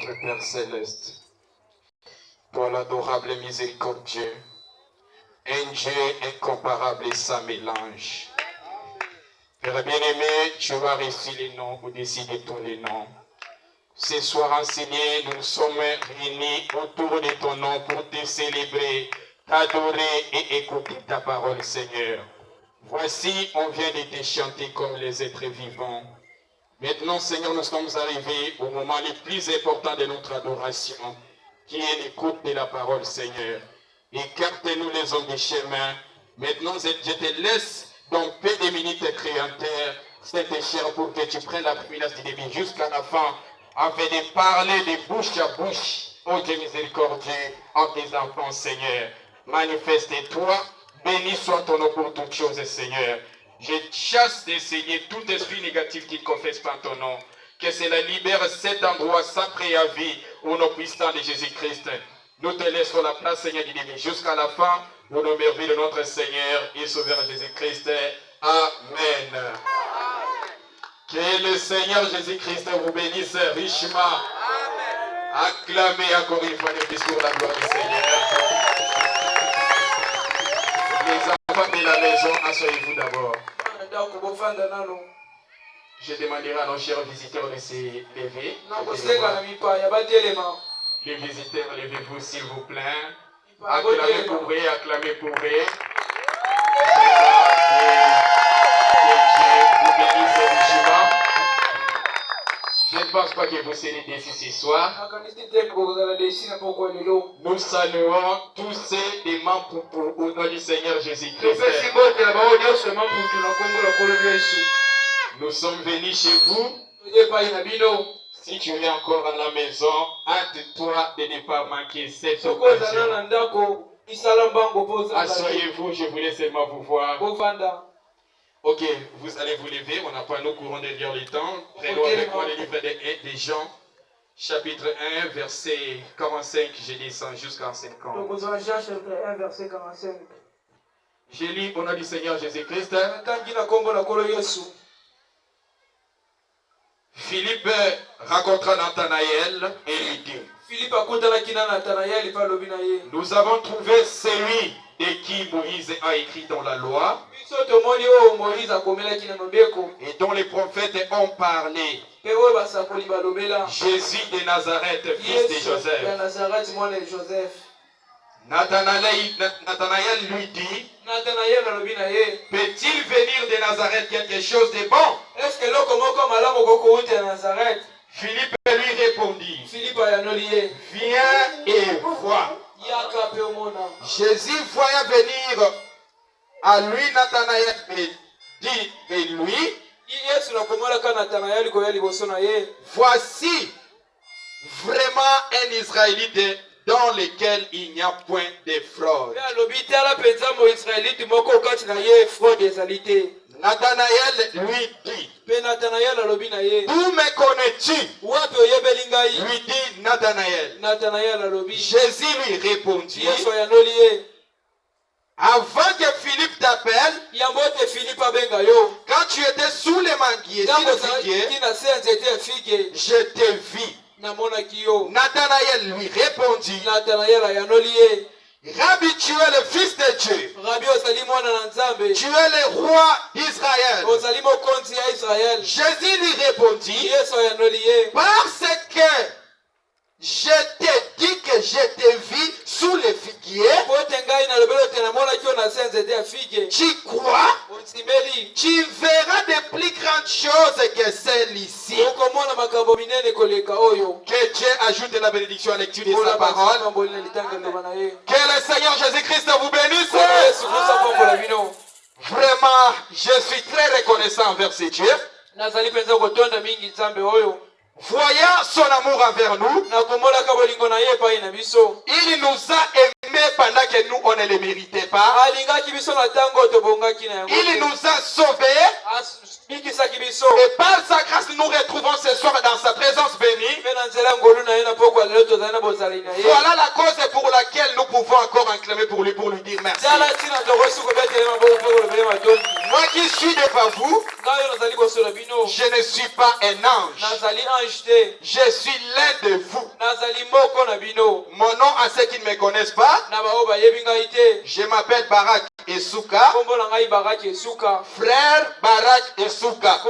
notre Père Céleste, toi l'adorable et miséricordieux, un Dieu incomparable et sans mélange. Père bien-aimé, tu as réussi les noms au-dessus de tous les noms. Ce soir enseigné, nous sommes réunis autour de ton nom pour te célébrer, t'adorer et écouter ta parole, Seigneur. Voici, on vient de te chanter comme les êtres vivants. Maintenant, Seigneur, nous sommes arrivés au moment le plus important de notre adoration, qui est l'écoute de la parole, Seigneur. Écarte-nous les hommes du chemin. Maintenant, je te laisse dans peu de minutes créanteur cette chair pour que tu prennes la présidence du début jusqu'à la fin, afin de parler de bouche à bouche, ô Dieu miséricordieux, en tes enfants, Seigneur. Manifeste-toi, béni soit ton nom pour toutes choses, Seigneur. Je chasse d'essayer tout esprit négatif qui ne confesse pas ton nom. Que cela libère cet endroit sans préavis au nom puissant de Jésus-Christ. Nous te laissons la place, Seigneur, du début jusqu'à la fin, au nom merveilleux de notre Seigneur et Sauveur Jésus-Christ. Amen. Que le Seigneur Jésus-Christ vous bénisse richement. Amen. Acclamez encore une fois le discours la gloire du Seigneur. Les enfants de la maison, asseyez-vous d'abord. Je demanderai à nos chers visiteurs de se lever. Les visiteurs, levez-vous s'il vous plaît. Acclamez pour eux, acclamez pour eux. Que Dieu vous bénisse richement. Je ne pense pas que vous serez déçus ce soir. Nous saluons tous ces des membres au nom du Seigneur Jésus-Christ. Nous sommes venus chez vous. Si tu es encore à la maison, hâte-toi de ne pas manquer cette occasion. Asseyez-vous, je voulais seulement vous voir. Ok, vous allez vous lever, on n'a pas nos courants de lire le temps. Prenons avec moi le livre des Jean, chapitre 1, verset 45, je descends jusqu'à 50. Je lis au nom du Seigneur Jésus-Christ. Philippe rencontra Nathanaël et lui dit: nous avons trouvé celui de qui Moïse a écrit dans la loi et dont les prophètes ont parlé. Jésus de Nazareth, fils de Joseph. Nathanaël lui dit: peut-il venir de Nazareth quelque chose de bon? Philippe lui répondit: viens et vois. Jésus voyant venir à lui Nathanaël dit et lui: voici vraiment un Israélite dans lequel il n'y a point de fraude. Nathanaël lui dit: d'où me connais-tu? Lui dit Nathanaël. Jésus lui répondit: avant que Philippe t'appelle, quand tu étais sous les manguiers, je te vis. Nathanaël lui répondit: Rabbi, tu es le fils de Dieu. Tu es le roi d'Israël. Jésus lui répondit: parce que je t'ai dit que je t'ai vu sous les figuiers, tu crois? Tu verras de plus grandes choses que celles-ci. Que Dieu ajoute la bénédiction à la lecture de sa parole. Que le Seigneur Jésus-Christ vous bénisse. Vraiment, je suis très reconnaissant envers ce Dieu. Voyant son amour envers nous, il nous a aimés pendant que nous on ne les méritait pas. Il nous a sauvés. Et par sa grâce, nous nous retrouvons ce soir dans sa présence bénie. Voilà la cause pour laquelle nous pouvons encore acclamer pour lui dire merci. Moi qui suis devant vous, Je ne suis pas un ange. Je suis l'un de vous. Mon nom, à ceux qui ne me connaissent pas, je m'appelle Barak Esouka. Frère Barak Esouka.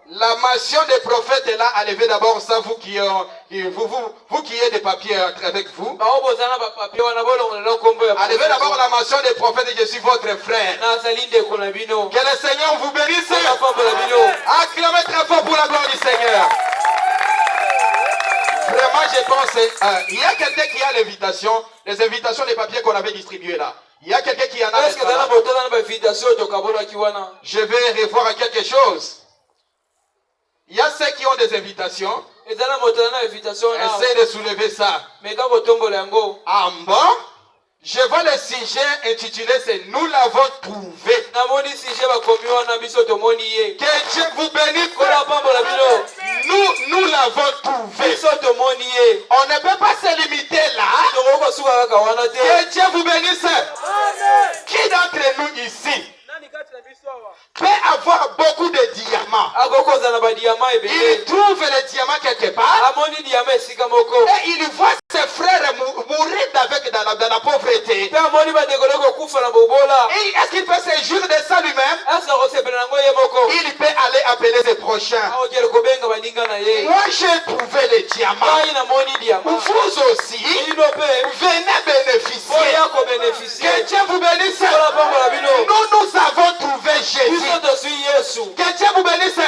La mention des prophètes est là. Enlevez d'abord ça, vous qui ayez des papiers avec vous. Enlevez d'abord la mention des prophètes et je suis votre frère. Que le Seigneur vous bénisse. Acclamez très fort pour la gloire du Seigneur. Vraiment, je pense, il y a quelqu'un qui a l'invitation, les invitations des papiers qu'on avait distribués là. Il y a quelqu'un qui en a. Je vais revoir quelque chose. Il y a ceux qui ont des invitations. Essayez de soulever ça. Ah bon? Je vois le sujet intitulé c'est Nous l'avons trouvé. Que Dieu vous bénisse. Nous l'avons trouvé. On ne peut pas se limiter là. Que Dieu vous bénisse. Qui d'entre nous ici peut avoir beaucoup de diamants? Il trouve les diamants quelque part et il voit ses frères mourir dans la pauvreté. Et est-ce qu'il peut se jurer de ça lui-même? Il peut aller appeler ses prochains. Moi j'ai trouvé les diamants. Vous aussi venez bénéficier. Que Dieu vous bénisse. Nous avons trouvé Jésus. Que Dieu vous bénisse.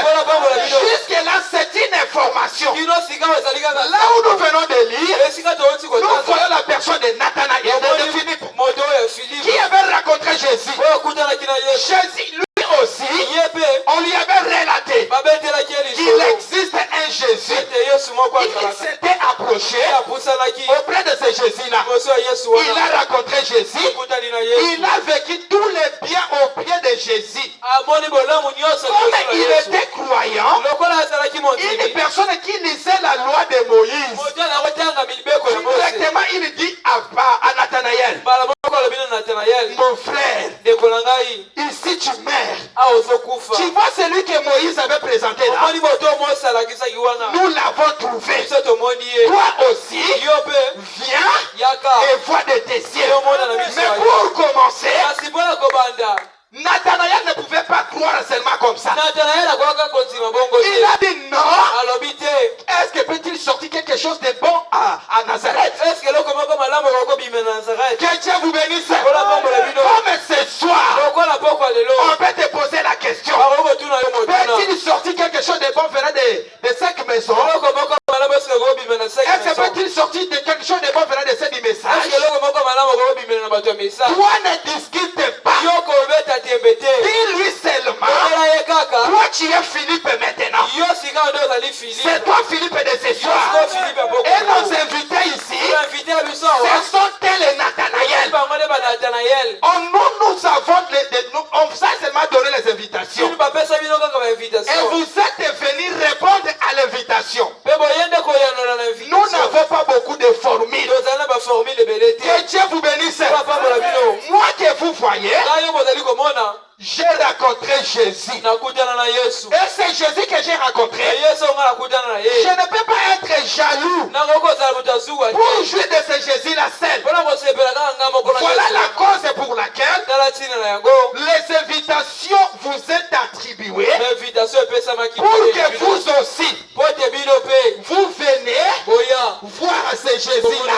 Jusque là c'est une information. Là où nous venons de lire, nous voyons la personne de Nathanaël de Philippe qui avait rencontré Jésus. Jésus lui aussi, on lui avait relaté qu'il existe un Jésus. Il s'était approché auprès de ce Jésus-là. Il a rencontré Jésus. Il a vécu tous les biens au pied de Jésus. Comme il était croyant, une personne qui lisait la loi de Moïse, directement il dit à Nathanaël, mon frère, ici tu meurs. Tu vois celui que Moïse avait présenté là. Nous l'avons trouvé. Toi aussi, viens et vois de tes cieux. Mais pour commencer, Nathanaël ne pouvait pas croire seulement comme ça. Il a dit non. Est-ce que peut-il sortir quelque chose de bon à Nazareth? Que Dieu vous bénisse. Comme ce soir, on peut te poser la question. Peut-il sortir quelque chose de bon venant de 5 maisons? Est-ce que peut-il sortir de quelque chose de bon venant de 7 messages? Toi ne discute pas. Dis-lui seulement. Toi tu es Philippe maintenant. C'est toi Philippe de ce soir. Et nos invités ici, ce sont les Nathanaël. Nous avons on vous a seulement donné les invitations. Et vous êtes venus répondre à l'invitation. Nous n'avons pas beaucoup de formules. Que Dieu vous bénisse. Moi que vous voyez, j'ai rencontré Jésus. Et c'est Jésus que j'ai rencontré. Je ne peux pas être jaloux pour jouir de ce Jésus-là seul. Voilà la cause pour laquelle les invitations vous sont attribuées pour que vous aussi vous venez voir ce Jésus-là.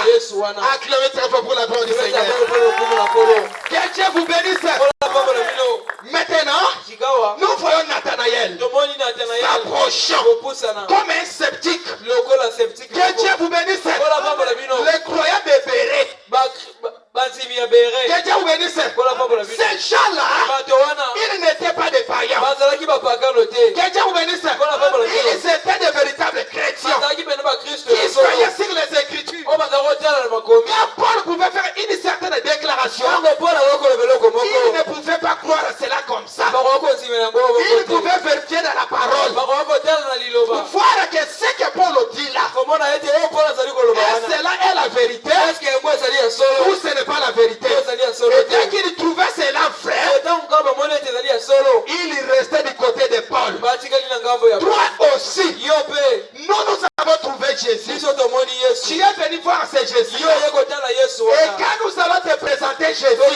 Acclamez très fort pour la gloire du Seigneur. Que Dieu vous bénisse. Maintenant, nous voyons Nathanaël s'approchant comme un sceptique. Que Dieu vous bénisse. Les croyants de Béret. Que Dieu vous bénisse. Ces gens-là, ils n'étaient pas des païens. Que Dieu vous bénisse. Ils étaient de véritables chrétiens qui croyaient sur les Écritures. Quand Paul pouvait faire une certaine déclaration, il ne pouvait pas croire cela comme ça. Il pouvait vérifier dans la parole pour voir que ce que Paul dit là, cela est la vérité ou ce n'est pas la vérité. Et dès qu'il trouvait cela vrai, il restait du côté de Jésus. Tu es venu voir ce Jésus. Et quand nous allons te présenter Jésus,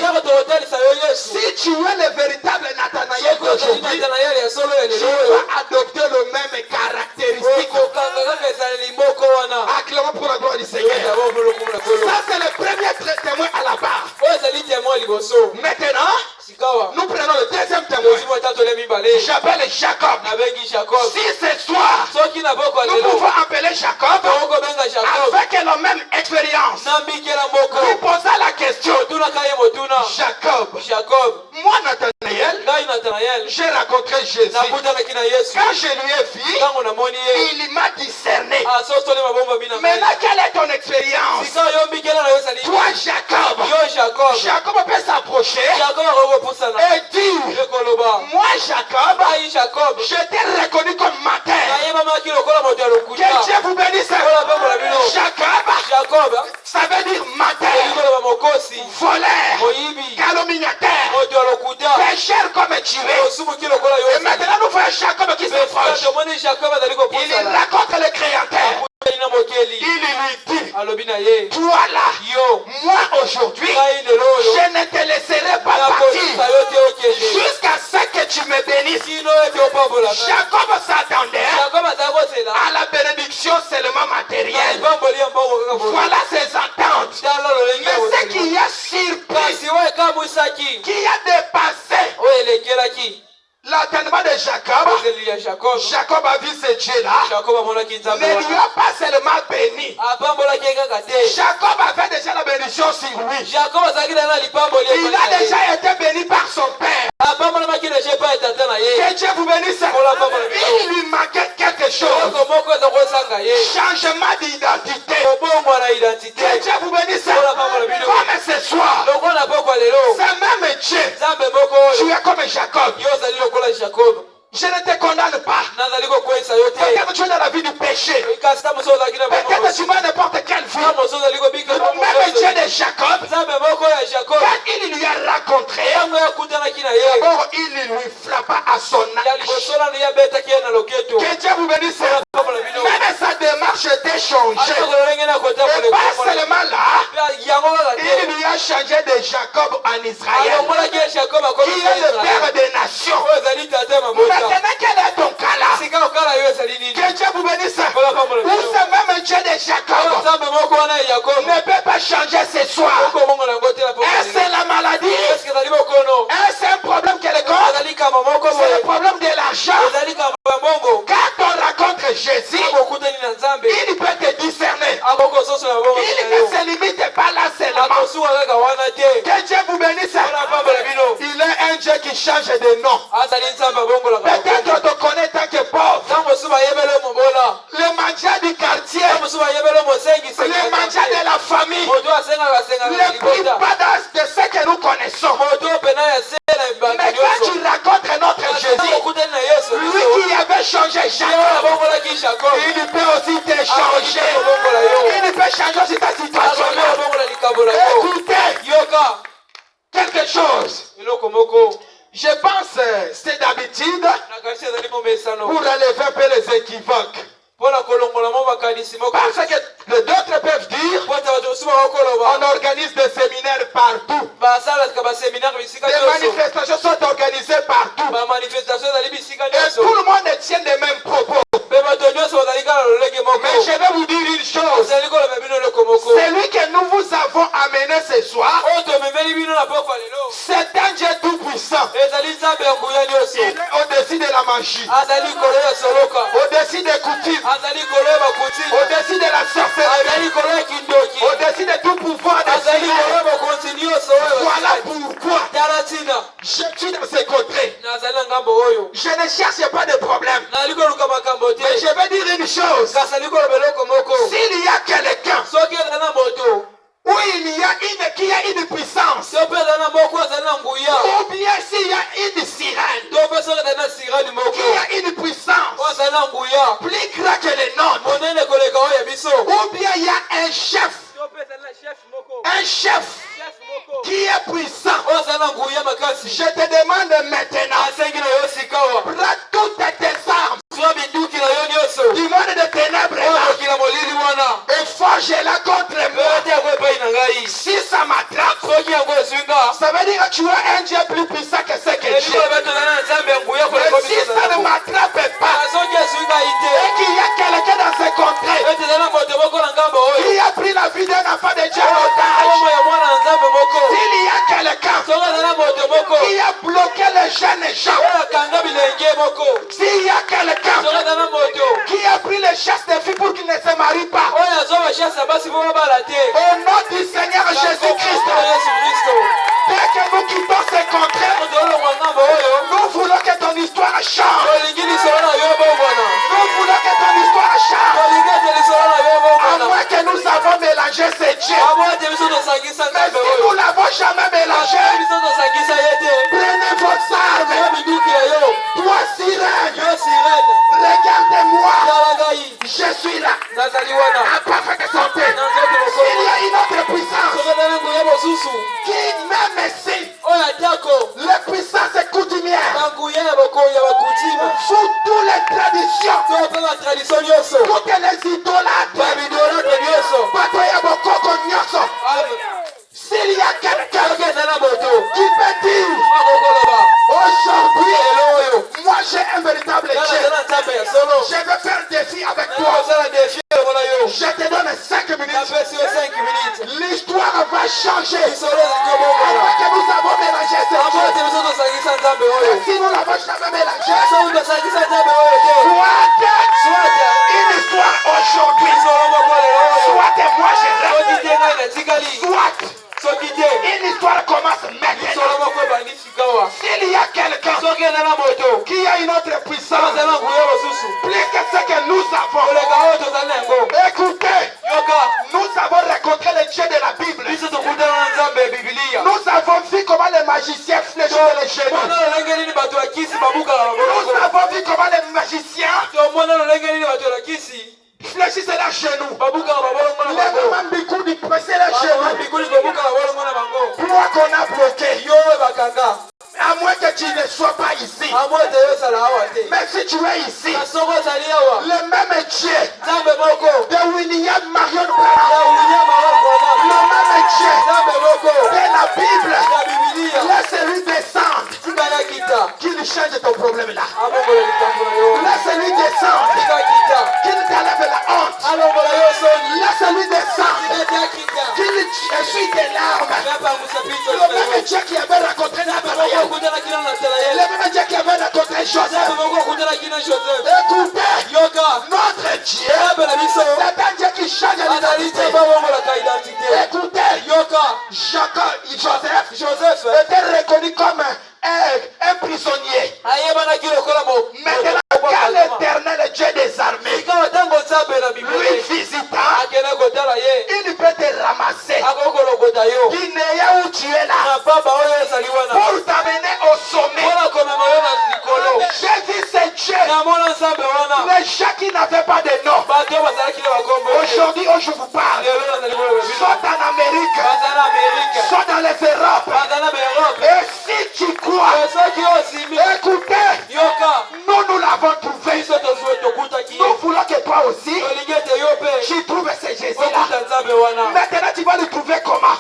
si tu es le véritable Nathanaël d'aujourd'hui, tu vas adopter le même caractéristique. Acclamons pour la gloire du Seigneur. Ça, c'est le premier témoin à la barre. Maintenant, nous prenons le deuxième témoin. J'appelle Jacob. Si ce soir, nous pouvons appeler Jacob avec la même expérience, lui posa la question. Jacob, moi Nathanaël, j'ai rencontré Jésus. Quand je lui ai vu, il m'a discerné. Maintenant, quelle est ton expérience? Toi Jacob peut s'approcher et dire, moi Jacob, je t'ai reconnu comme matin. Que Dieu vous bénisse. Jacob, ça veut dire matin, voleur, calomniateur, pécheur comme tu es. Et maintenant nous voyons Jacob qui s'approche. Il raconte le Créateur. Il lui dit, toi là, moi aujourd'hui, je ne te laisserai pas partir jusqu'à ce que tu me bénisses. Jacob s'attendait à la bénédiction seulement matérielle. Voilà ses attentes. Mais ce qui a surpris, qui a dépassé l'entendement de Jacob, Jacob a vu ce Dieu-là, ne lui a pas seulement béni. Jacob avait déjà la bénédiction sur lui. Il a déjà été béni par son père. Que Dieu vous bénisse. Il lui manquait quelque chose. Changement d'identité. Que Dieu vous bénisse. Comme ce soir, c'est même Dieu. Tu es comme Jacob. Je ne te condamne pas. Peut-être tu es dans la vie du péché. Peut-être tu vas n'importe quelle vie. Même Dieu de Jacob, quand il lui a rencontré, d'abord il lui frappa à son âge. Que Dieu vous bénisse. Même sa démarche était changée. Et pas seulement là, il lui a changé de Jacob en Israël, qui est le père des nations. Maintenant, quel est ton cas là? Que Dieu vous bénisse. Ou ce même Dieu de Jacob ne peut pas changer ce soir. Est-ce la maladie? Est-ce un problème quelconque? C'est le problème de l'argent. Quand on rencontre Jésus, il peut te discerner. Il ne se limite pas là seulement. Que Dieu vous bénisse. Il est un Dieu qui change de nom. Peut-être on te connaît tant que pauvre. Le mendiant du quartier. Le mendiant de la famille. Le plus badass de ce que nous connaissons. Mais quand tu rencontres notre Jésus, lui qui avait changé Jacob, il peut aussi te changer. Il peut changer aussi ta situation. Écoutez quelque chose. Je pense c'est d'habitude pour relever un peu les équivoques. Parce que d'autres peuvent dire on organise des séminaires partout. Des manifestations sont organisées partout. Et tout le monde tient les mêmes propos. Mais je vais vous dire une chose. Celui que nous vous avons amené ce soir, c'est un Dieu tout puissant. Il est au-dessus de la magie, au-dessus des coutumes, au-dessus de la sorcellerie, au-dessus de tout pouvoir de voilà pourquoi je suis dans ce côté. Je ne cherche pas de problème. Mais je vais dire une chose. S'il y a quelqu'un où il y a qui a une puissance, ou bien s'il y a une sirène qui a une puissance plus grande que les nôtres, ou bien il y a un chef qui est puissant, je te demande maintenant, prends toutes tes armes du monde de ténèbres là, et forge-la contre moi. Si ça m'attrape, ça veut dire que tu as un Dieu plus puissant que ce que Dieu. Mais si ça ne m'attrape pas, et qu'il y a quelqu'un dans ces contrées qui a pris la vie d'un enfant de Dieu en otage, s'il y a quelqu'un qui a bloqué les jeunes gens, s'il y a quelqu'un qui a pris les chasses des filles pour qu'ils ne se marient pas, au nom du Seigneur Jésus-Christ, dès que nous quittons ces contrées, nous voulons que ton histoire change. Nous voulons que ton histoire change. À moins que nous avons mélangé ces dieux. Mais si nous ne l'avons jamais mélangé, prenez vos armes. Toi, sirène, regardez-moi. Je suis là. En parfaite santé. Il y a une autre puissance qui, même si les puissances coutumières, sous toutes les traditions, toutes les idolâtres, s'il y a quelqu'un qui peut dire aujourd'hui, moi j'ai un véritable Dieu, je vais faire un défi avec toi. Je te donne 5 minutes. L'histoire va changer. Avant que nous avons mélangé ces si nous l'avons jamais mélangé, soit une histoire aujourd'hui, soit moi je reste, soit une histoire commence maintenant. S'il y a quelqu'un qui a une autre puissance, plus que ce que nous avons, écoutez, nous avons rencontré le Dieu de la Bible. Nous avons vu comment les magiciens fléchissaient les genoux. Nous avons vu comment les magiciens fléchissaient leurs genoux. Les mamans Bikou du presser leurs genoux. Pourquoi qu'on a bloqué? À moins que tu ne sois pas ici. Mais si tu es ici, le même Dieu de William Marion Branham, le même Dieu de la Bible, laisse-lui descendre, qu'il change ton problème là. Laisse-lui descendre, qu'il t'enlève la honte. Laisse-lui descendre, qu'il essuie tes larmes. Le même Dieu qui avait rencontré Nathanaël, le même Dieu qui avait rencontré Joseph. Écoutez, notre Dieu, c'est un Dieu qui change l'identité. Écoutez, Joseph était reconnu comme un prisonnier. Maintenant, quand l'Éternel Dieu des armées lui visita, il peut te ramasser. Guinéen où tu es là, pour t'amener au sommet. J'ai vu ces dieux, les gens qui n'avaient pas de nom. Aujourd'hui, où je vous parle, sont en Amérique, sont dans les Europes. Et si tu crois, écoutez, nous l'avons trouvé. Nous voulons que toi aussi, tu trouves ce Jésus-là. Maintenant, tu vas le trouver comment?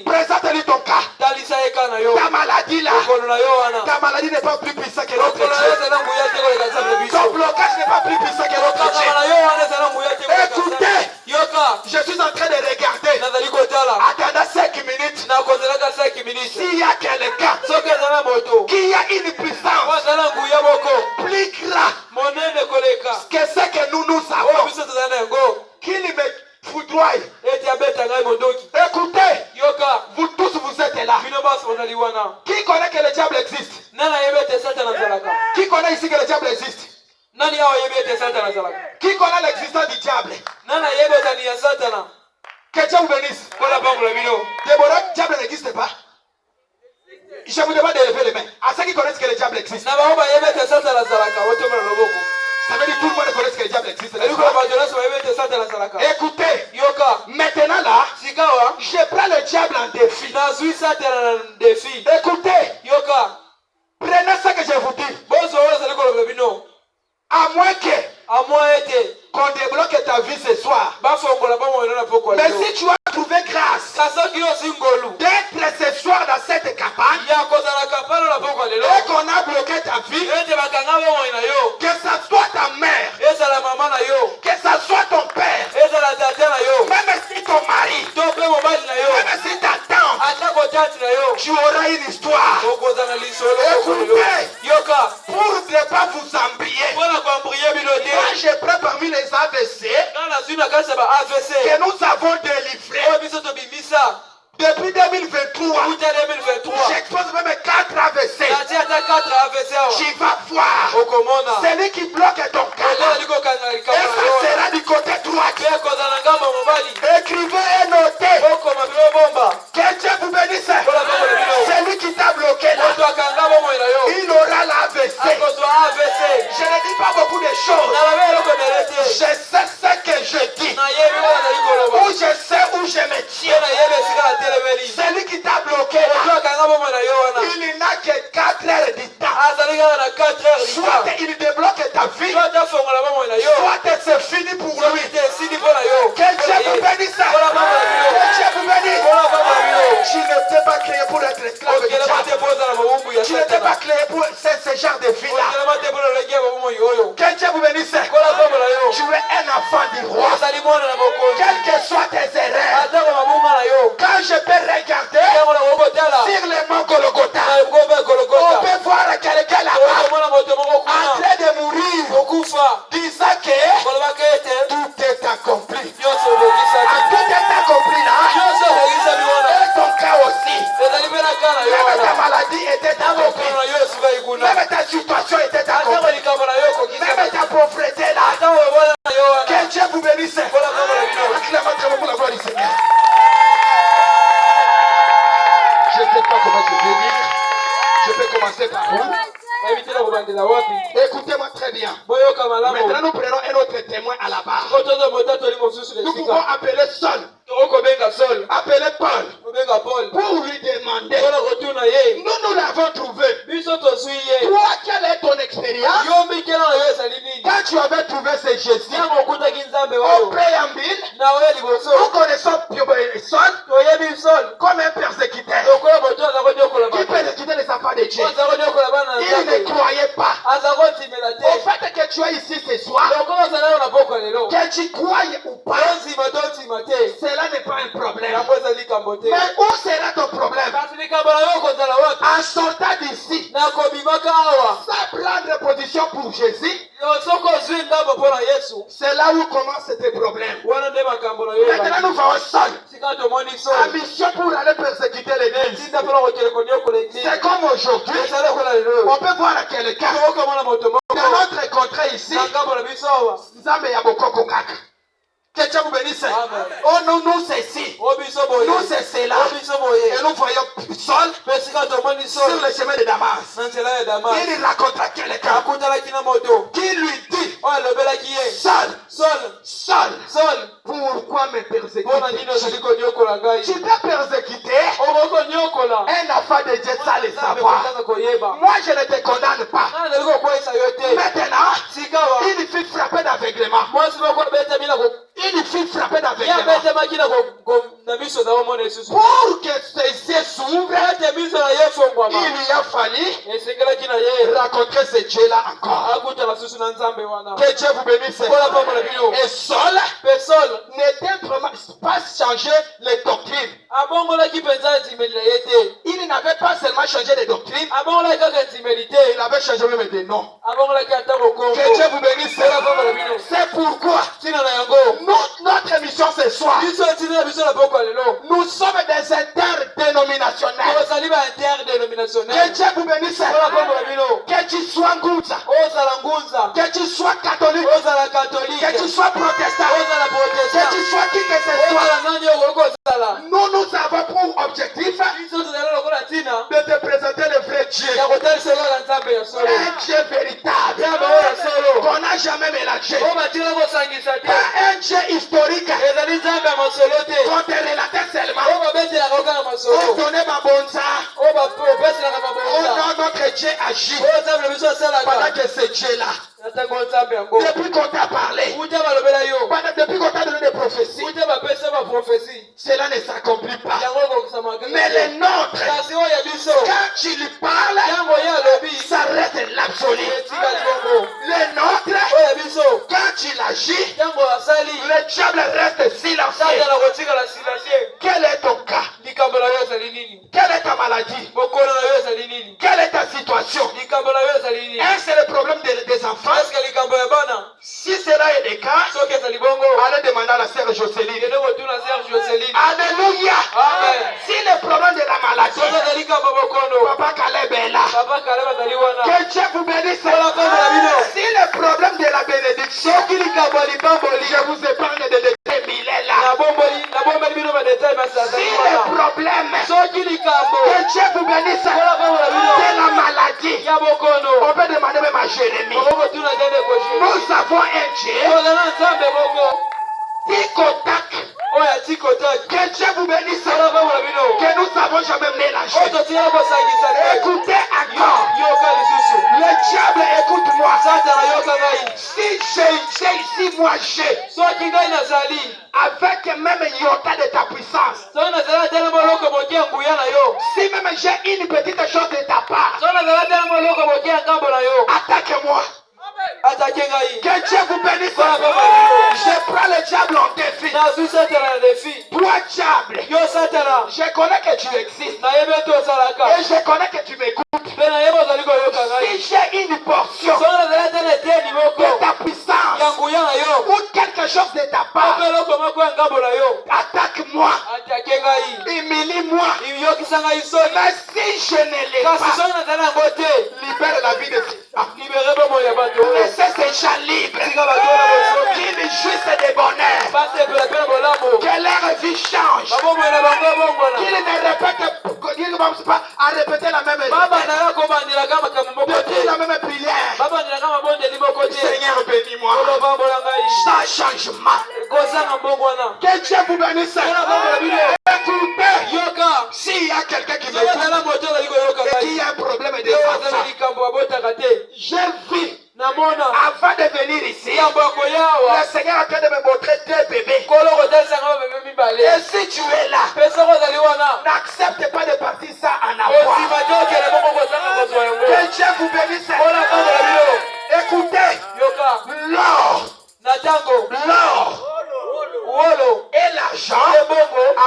Présente-lui ton cas. Ta maladie là, ta maladie n'est pas plus puissante que l'autre Dieu. Ton blocage n'est pas plus puissant que l'autre Dieu. Écoutez, je suis en train de regarder. Attendant 5 minutes. S'il y a quelqu'un qui a une puissance plus grande que ce que nous avons, qu'il me foudroie. Écoutez, vous tous vous êtes là. Qui connaît que le diable existe? Qui connaît ici que le diable existe? Qui connaît l'existence du diable? Que Dieu vous bénisse. Déborah, le diable n'existe pas. Je vous demande de lever les mains. À ceux qui connaissent que le diable existe. Ça veut dire que tout le monde connaît que le diable existe. Écoutez, maintenant là, je prends le diable en défi. Écoutez, prenez ce que je vous dis. À moins que qu'on débloque ta vie ce soir. Mais si tu as trouvé grâce d'être ce soir dans cette campagne et qu'on a bloqué ta vie, que ça soit ta mère, que ça soit ton père, même si ton mari, même si ta tante, tu auras une histoire. Écoutez, pour ne pas vous embrouiller, moi j'ai pris parmi les AVC que nous avons délivré. Depuis 2023, j'expose même 4 AVC. Tu vas voir celui qui bloque ton canal. Et ça sera du côté droit. Écrivez et notez. Que Dieu vous bénisse. Celui qui t'a bloqué là, il aura l'AVC. Je ne dis pas beaucoup de choses. Je sais ce que je dis. Où je sais où je me tiens. Celui qui t'a bloqué là, il n'a que 4 heures de temps. Soit il débloque ta vie, soit c'est fini pour lui. Que Dieu vous bénisse. Que Dieu vous bénisse. Tu ne t'es pas créé pour être esclave du diable. Tu ne t'es pas créé pour ce genre de vie-là. Que Dieu vous bénisse. Tu es un enfant du roi. Quelles que soient tes erreurs, quand je peux regarder sur les monts Golgotha, on peut voir quelqu'un là-bas en train de mourir, disant que tout est accompli. Tout est accompli là. Et ton cas aussi. Même ta maladie était accomplie. Même ta situation était accomplie. Même ta pauvreté là. Que Dieu vous bénisse. Acclamez pour la gloire du Seigneur. Je ne sais pas comment je vais dire. Je peux commencer par où? Écoutez-moi très bien. Maintenant nous prenons un autre témoin à la barre. Nous pouvons appeler Saul. Appeler Paul. Pour lui demander. Nous l'avons trouvé. Toi, quelle est ton expérience? Quand tu avais trouvé ce Jésus au préambule, nous connaissons Saul comme un persécuteur qui persécutait les enfants de Dieu. Il ne croyait pas. Au fait que tu es ici ce soir, que tu croyes ou pas, cela n'est pas un problème. Mais où sera ton problème? En sortant d'ici, sans prendre position pour Jésus, c'est là où commencent tes problèmes. Maintenant nous voyons Saul en mission pour aller persécuter l'église. C'est comme aujourd'hui, on peut voir quelqu'un dans notre contrée ici, Nzambe ya bokoko kaka. Que Dieu vous bénisse. Oh non, nous c'est ci. Nous c'est cela. Et nous voyons Saul sur le chemin de Damas. Il racontera quelqu'un qui lui dit Saul, pourquoi me persécuter? Tu peux persécuter un enfant de Dieu sans le savoir. Moi je ne te condamne pas. Maintenant, une fille frappée d'aveuglement. Une fille frappée d'aveuglement. Pour que ses yeux s'ouvrent, il lui a fallu raconter ce Dieu-là encore. Que Dieu vous bénisse. Et Saul n'était pas changé les doctrines. Il n'avait pas seulement changé les doctrines, il avait changé même des noms. Que Dieu vous bénisse. C'est pourquoi notre mission ce soir, nous sommes des interdénominationnels. Que Dieu vous bénisse. Que tu sois Ngunza, que tu sois catholique, que tu sois protestant, que tu sois qui que ce soit, nous avons pour objectif de te présenter le vrai Dieu, un Dieu véritable qu'on n'a jamais mélangé, pas un Dieu historique qu'on te relatait seulement. On donnait ma bonza. Oh non, notre Dieu agit pendant que ce Dieu-là, depuis qu'on t'a parlé, cela ne s'accomplit pas. Mais les nôtres, quand tu lui parles, ça reste l'absolu. Les nôtres, quand tu l'agis, le diable reste silencieux. Quel est ton cas? Quelle est ta maladie? Quelle est ta situation? Est-ce que c'est le problème des enfants? Si cela est le cas, allez demander à la sœur Jocelyne. Alléluia. Amen. Si le problème de la maladie, Papa Caleb est là. Que Dieu vous bénisse. Si le problème de la bénédiction, je vous épargne de détails, il est là. Si le problème, que Dieu vous bénisse, de la maladie, on peut demander même à Jérémie. Nous avons un Dieu. Tic-au-tac. Que Dieu vous bénisse. Que nous n'avons jamais mélangé. Écoutez encore. Le diable, écoute-moi. Si moi j'ai avec même iota de ta puissance, si même j'ai une petite chose de ta part, attaque-moi. Que Dieu vous bénisse. Je prends le diable en défi. Toi diable, je connais que tu existes. Et je connais que tu m'écoutes. Si j'ai une portion de ta puissance ou quelque chose de ta part, attaque-moi, humilie-moi. Mais si je ne l'ai pas, libère la vie de laissez ces gens libres qu'ils jouissent des bonheurs, que leur vie change, qu'ils ne répètent pas à répéter la même depuis la même prière. Seigneur, bénis-moi. Sans changement. Que Dieu vous bénisse. Écoutez, s'il y a quelqu'un qui m'écoute et qui a un problème de enfants, je vis. Avant de venir ici, le Seigneur est en train de me montrer 2 bébés. Et si tu es là, n'accepte pas de partir ça en avoir. Que Dieu vous bénisse. Écoutez, l'or et l'argent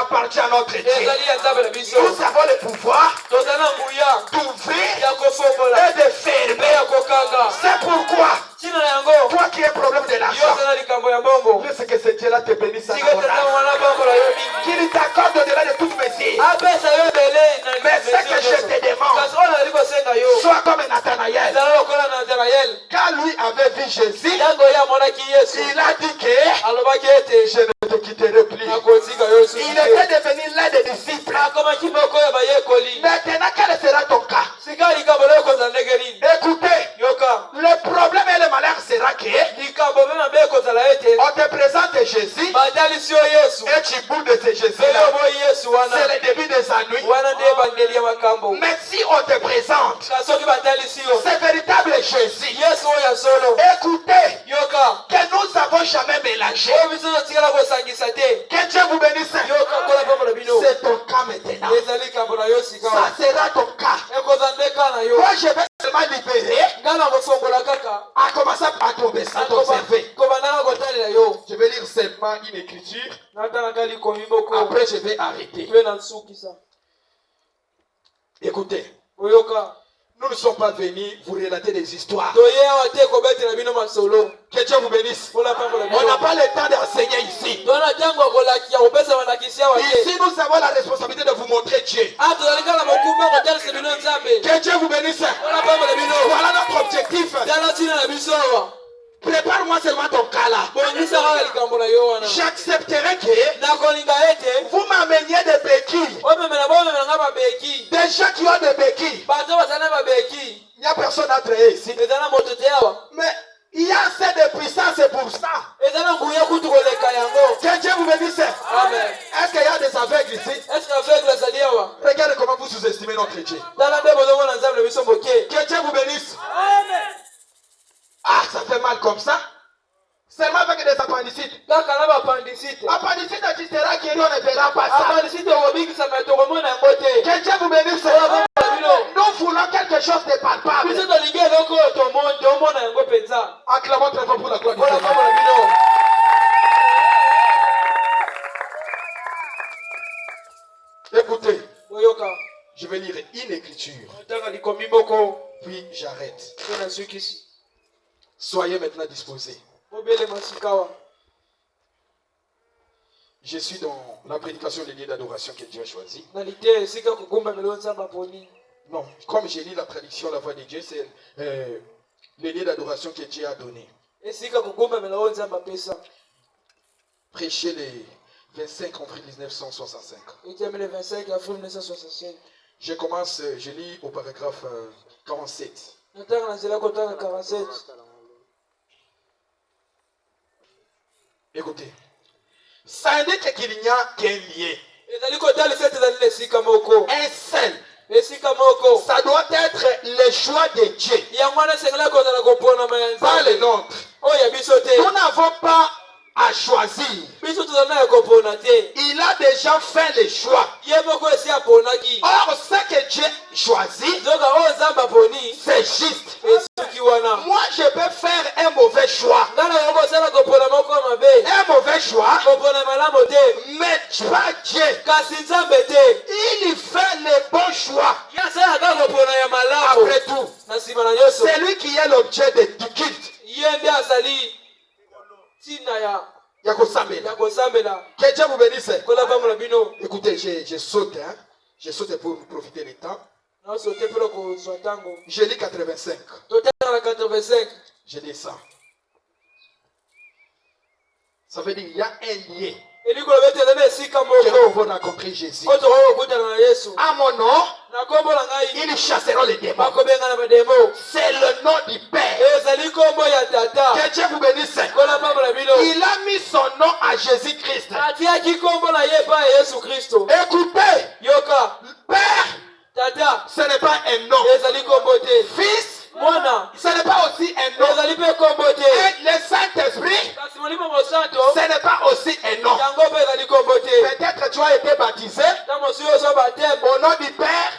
appartient à notre Dieu. Nous avons le pouvoir d'ouvrir et de fermer. C'est pourquoi toi qui as un problème de l'argent, laisse que ce Dieu-là te bénisse. Qu'il t'accorde au-delà de toute mesure. Mais ce que je te demande, sois comme Nathanaël. Quand lui avait vu Jésus, il a dit que je ne te quitterai plus. Il était devenu l'un des disciples. Maintenant, quel sera ton cas? Écoutez, le problème et le malheur sera que on te présente Jésus et tu boudes de ce Jésus-là. C'est le début des ennuis. Mais si on te présente ce véritable Jésus, écoutez, que nous n'avons jamais mélangé. Que Dieu vous bénisse. C'est ton cas maintenant. Ça sera ton cas. Moi je vais seulement libérer. À commencer à t'observer. Je vais lire seulement une écriture. Après je vais arrêter. Écoutez. Nous ne sommes pas venus vous relater des histoires. Que Dieu vous bénisse. On n'a pas le temps d'enseigner ici. Ici, nous avons la responsabilité de vous montrer Dieu. Que Dieu vous bénisse. Voilà notre objectif. Prépare-moi seulement ton cas là. J'accepterai que vous m'ameniez des béquilles. Des gens qui ont des béquilles. Il n'y a personne à traiter ici. Mais il y a assez de puissance pour ça. Que Dieu vous bénisse. Amen. Est-ce qu'il y a des aveugles ici? Regardez comment vous sous-estimez notre Dieu. Que Dieu vous bénisse. Amen. Ah, ça fait mal comme ça. Seulement avec des apparences. appendicite. Appendicite, tu seras guéri, on ne verra pas ça. Que Dieu vous bénisse. Nous voulons quelque chose de palpable. Acclamons très fort pour la gloire du Seigneur. Écoutez, je vais lire une écriture. Puis j'arrête. Soyez maintenant disposés. Je suis dans la prédication des lieux d'adoration que Dieu a choisi. Non, comme j'ai lu la traduction, la voix de Dieu, c'est les lieux d'adoration que Dieu a donné. Prêcher les 25 avril 1965. Je commence, je lis au paragraphe 47. Écoutez, ça indique qu'il n'y a qu'un lien. Un seul. Ça doit être le choix de Dieu. Pas le nôtre. Nous n'avons pas à choisir. Il a déjà fait le choix. Or, ce que Dieu choisit, c'est juste. Moi, je peux faire un mauvais choix. Un mauvais choix, mais pas Dieu. Il fait le bon choix. Après tout, c'est lui qui est l'objet du culte. Que Dieu vous bénisse. Écoutez, je saute. Je saute pour profiter du temps. Je lis 85. Je dis ça. Ça veut dire qu'il y a un lien. Que nous pouvons rencontrer Jésus. À mon nom, ils chasseront les démons. C'est le nom du Père. Que Dieu vous bénisse. Il a mis son nom à Jésus-Christ. Écoutez, Père, ce n'est pas un nom. Fils, ce n'est pas aussi un nom. Et le Saint-Esprit, ce n'est pas aussi un nom. Peut-être tu as été baptisé au nom du Père,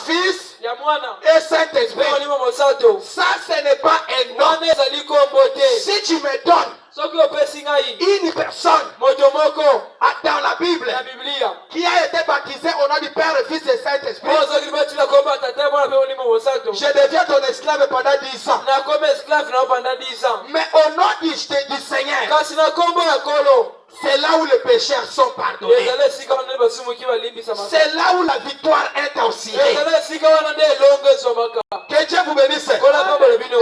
Fils et Saint-Esprit. Ça, ce n'est pas un nom. Si tu me donnes une personne dans la Bible qui a été baptisée au nom du Père, Fils et Saint-Esprit, je deviens ton esclave pendant 10 ans. Mais au nom du Seigneur, c'est là où les pécheurs sont pardonnés. C'est là où la victoire est assurée. Que Dieu vous bénisse.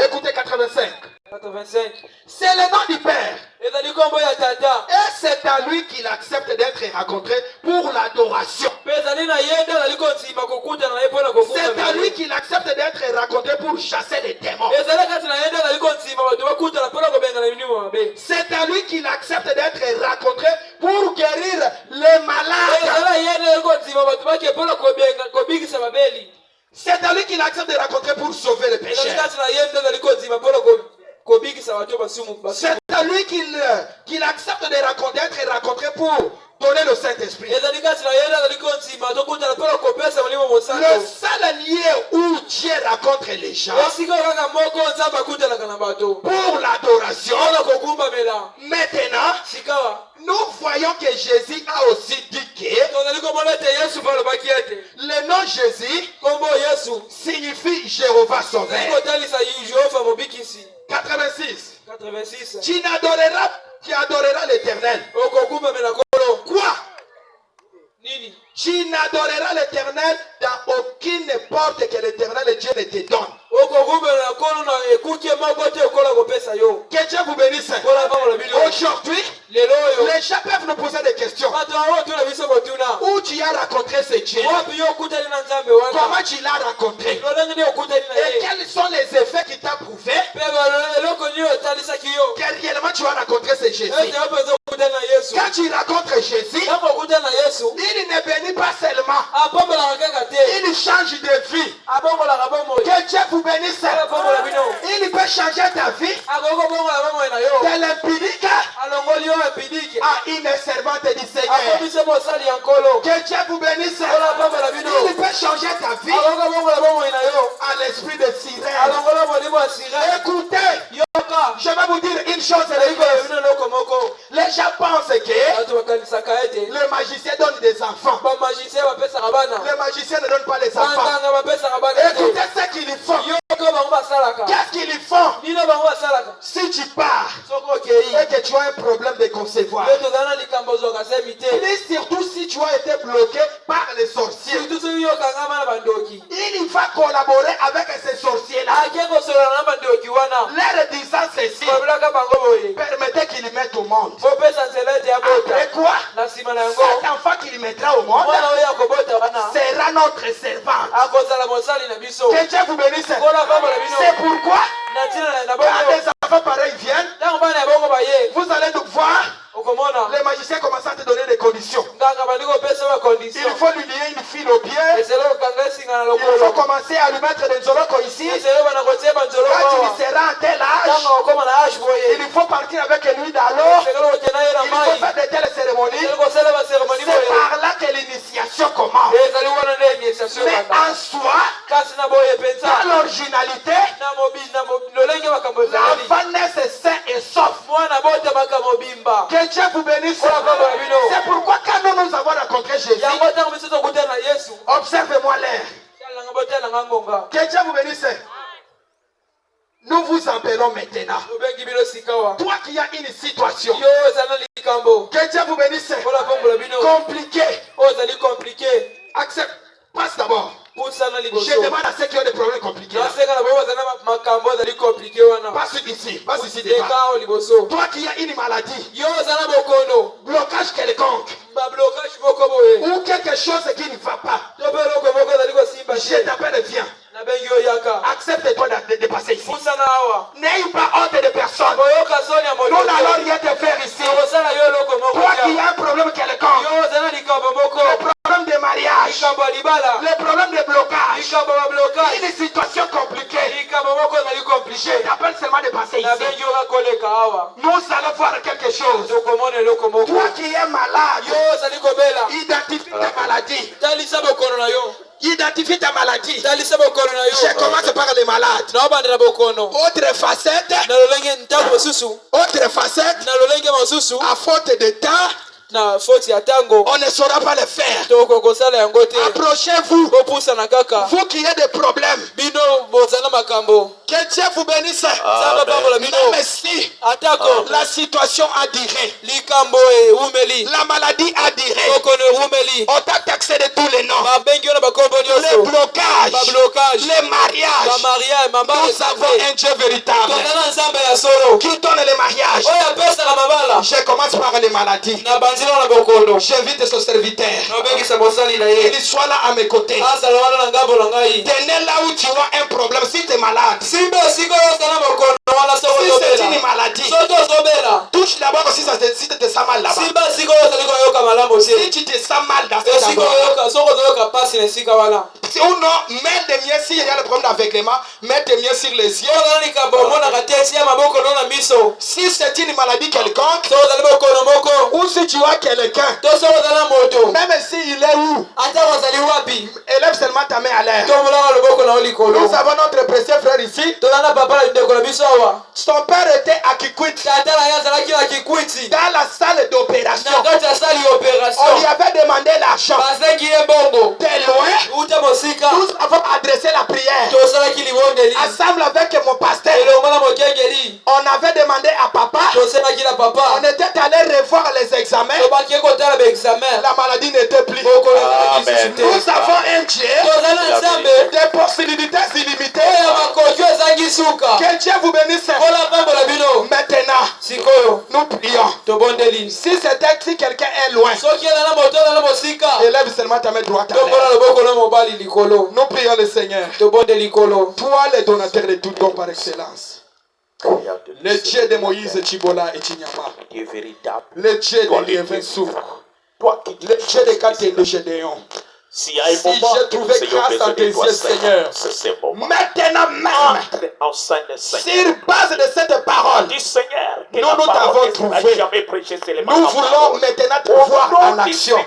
Écoutez 85. C'est le nom du Père. Et c'est à lui qu'il accepte d'être rencontré pour l'adoration. C'est à lui qu'il accepte d'être rencontré pour chasser les démons. C'est à lui qu'il accepte d'être rencontré pour guérir les malades. C'est à lui qu'il accepte de rencontrer pour sauver les pécheurs. C'est à lui qu'il accepte d'être rencontré pour donner le Saint-Esprit. Le seul lieu où Dieu rencontre les gens pour l'adoration. Maintenant, nous voyons que Jésus a aussi dit que le nom Jésus signifie Jéhovah Sauveur. 86. Tu adoreras l'Éternel. Quoi? Tu n'adoreras l'Éternel dans aucune porte que l'Éternel Dieu ne te donne. Que Dieu vous bénisse. Aujourd'hui, les gens peuvent nous poser des questions. Où tu as rencontré ce Dieu? Comment tu l'as rencontré? Et quels sont les effets qui t'ont prouvé que réellement tu as rencontré ce Jésus? Quand tu rencontres Jésus, il ne bénit pas seulement, il change de vie. Que Dieu vous bénisse. Il peut changer ta vie de l'empirique à à une servante du Seigneur. Que Dieu vous bénisse. Il peut changer ta vie à l'esprit de sirène. Écoutez, je vais vous dire une chose. Les gens pensent que le magicien donne des enfants. Le magicien ne donne pas les enfants. Écoutez ce qu'ils font. Qu'est-ce qu'ils font? Si tu pars et que tu as un problème de concevoir, et surtout si tu as été bloqué par les sorciers, il va collaborer avec ces sorciers-là. Leur disant ceci, permettez qu'il mettent au monde. Après quoi, cet enfant qu'il mettra au monde sera notre servant. Que Dieu vous bénisse. C'est pourquoi quand des enfants pareils viennent, vous allez nous voir. Les magiciens commencent à te donner des conditions. Il faut lui lier une file au pied. Il faut commencer à lui mettre des zoloko ici. Quand il sera à tel âge, il faut partir avec lui dans l'eau. Il faut faire de telles cérémonies. C'est par là que l'initiation commence. Mais en soi, dans l'originalité, l'enfant naît sain et sauf. Que Dieu vous bénisse. C'est pourquoi quand nous avons rencontré Jésus, observez-moi l'air. Que Dieu vous bénisse. Nous vous appelons maintenant. Toi qui as une situation, que Dieu vous bénisse, compliqué, accepte, passe d'abord. Je demande à ceux qui ont des problèmes compliqués. Passe ici, devant. Toi qui as une maladie, blocage quelconque, ou quelque chose qui ne va pas, je t'appelle, viens. Accepte-toi de passer ici. N'aie pas honte de personne. Nous n'allons rien te faire ici. Toi qui as un problème quelconque, le problème de mariage, le problème de blocage, une situation compliquée, je t'appelle seulement de passer ici. Nous allons voir quelque chose. Toi qui es malade, identifie ta maladie. Identifie ta maladie. Je commence par les malades. Autre facette. À faute de temps, on ne saura pas le faire. Approchez-vous. Vous qui avez des problèmes. Que Dieu vous bénisse. Même si la situation a duré, la maladie a duré, on t'a taxé de tous les noms. Les blocages, les mariages. Nous avons un Dieu véritable qui donne les mariages. Je commence par les maladies. J'invite ce serviteur. Il soit là à mes côtés. Tenez là où tu as un problème. Si tu es malade, si c'est une maladie, touche d'abord si tu te sens mal là-bas. Si tu te sens mal dans cet endroit, ou non, mets des miens s'il y a le problème d'aveuglement, mets des miens sur les yeux. Si c'est une maladie quelconque, ou si tu as quelqu'un, même s'il est où, élève seulement ta main à l'air. Nous avons notre précieux frère ici. Son père était à Kikwit, dans la salle d'opération. On lui avait demandé l'argent. T'es loin. Nous avons adressé la prière. Ensemble avec mon pasteur, on avait demandé à papa. On était allé revoir les examens. La maladie n'était plus. Nous avons un Dieu des possibilités illimitées. Que Dieu vous bénisse. Maintenant, nous prions. Si quelqu'un est loin, élève seulement ta main droite. Nous prions le Seigneur. Toi, le donateur de tout don par excellence. Le Dieu de Moïse, Chibola et Chinyama. Le Dieu de Liévin Souk. Le Dieu de Katé de Gédéon. Si j'ai trouvé grâce à tes yeux, Seigneur, maintenant même, sur base de cette parole, nous t'avons trouvé. Nous voulons maintenant te voir en action.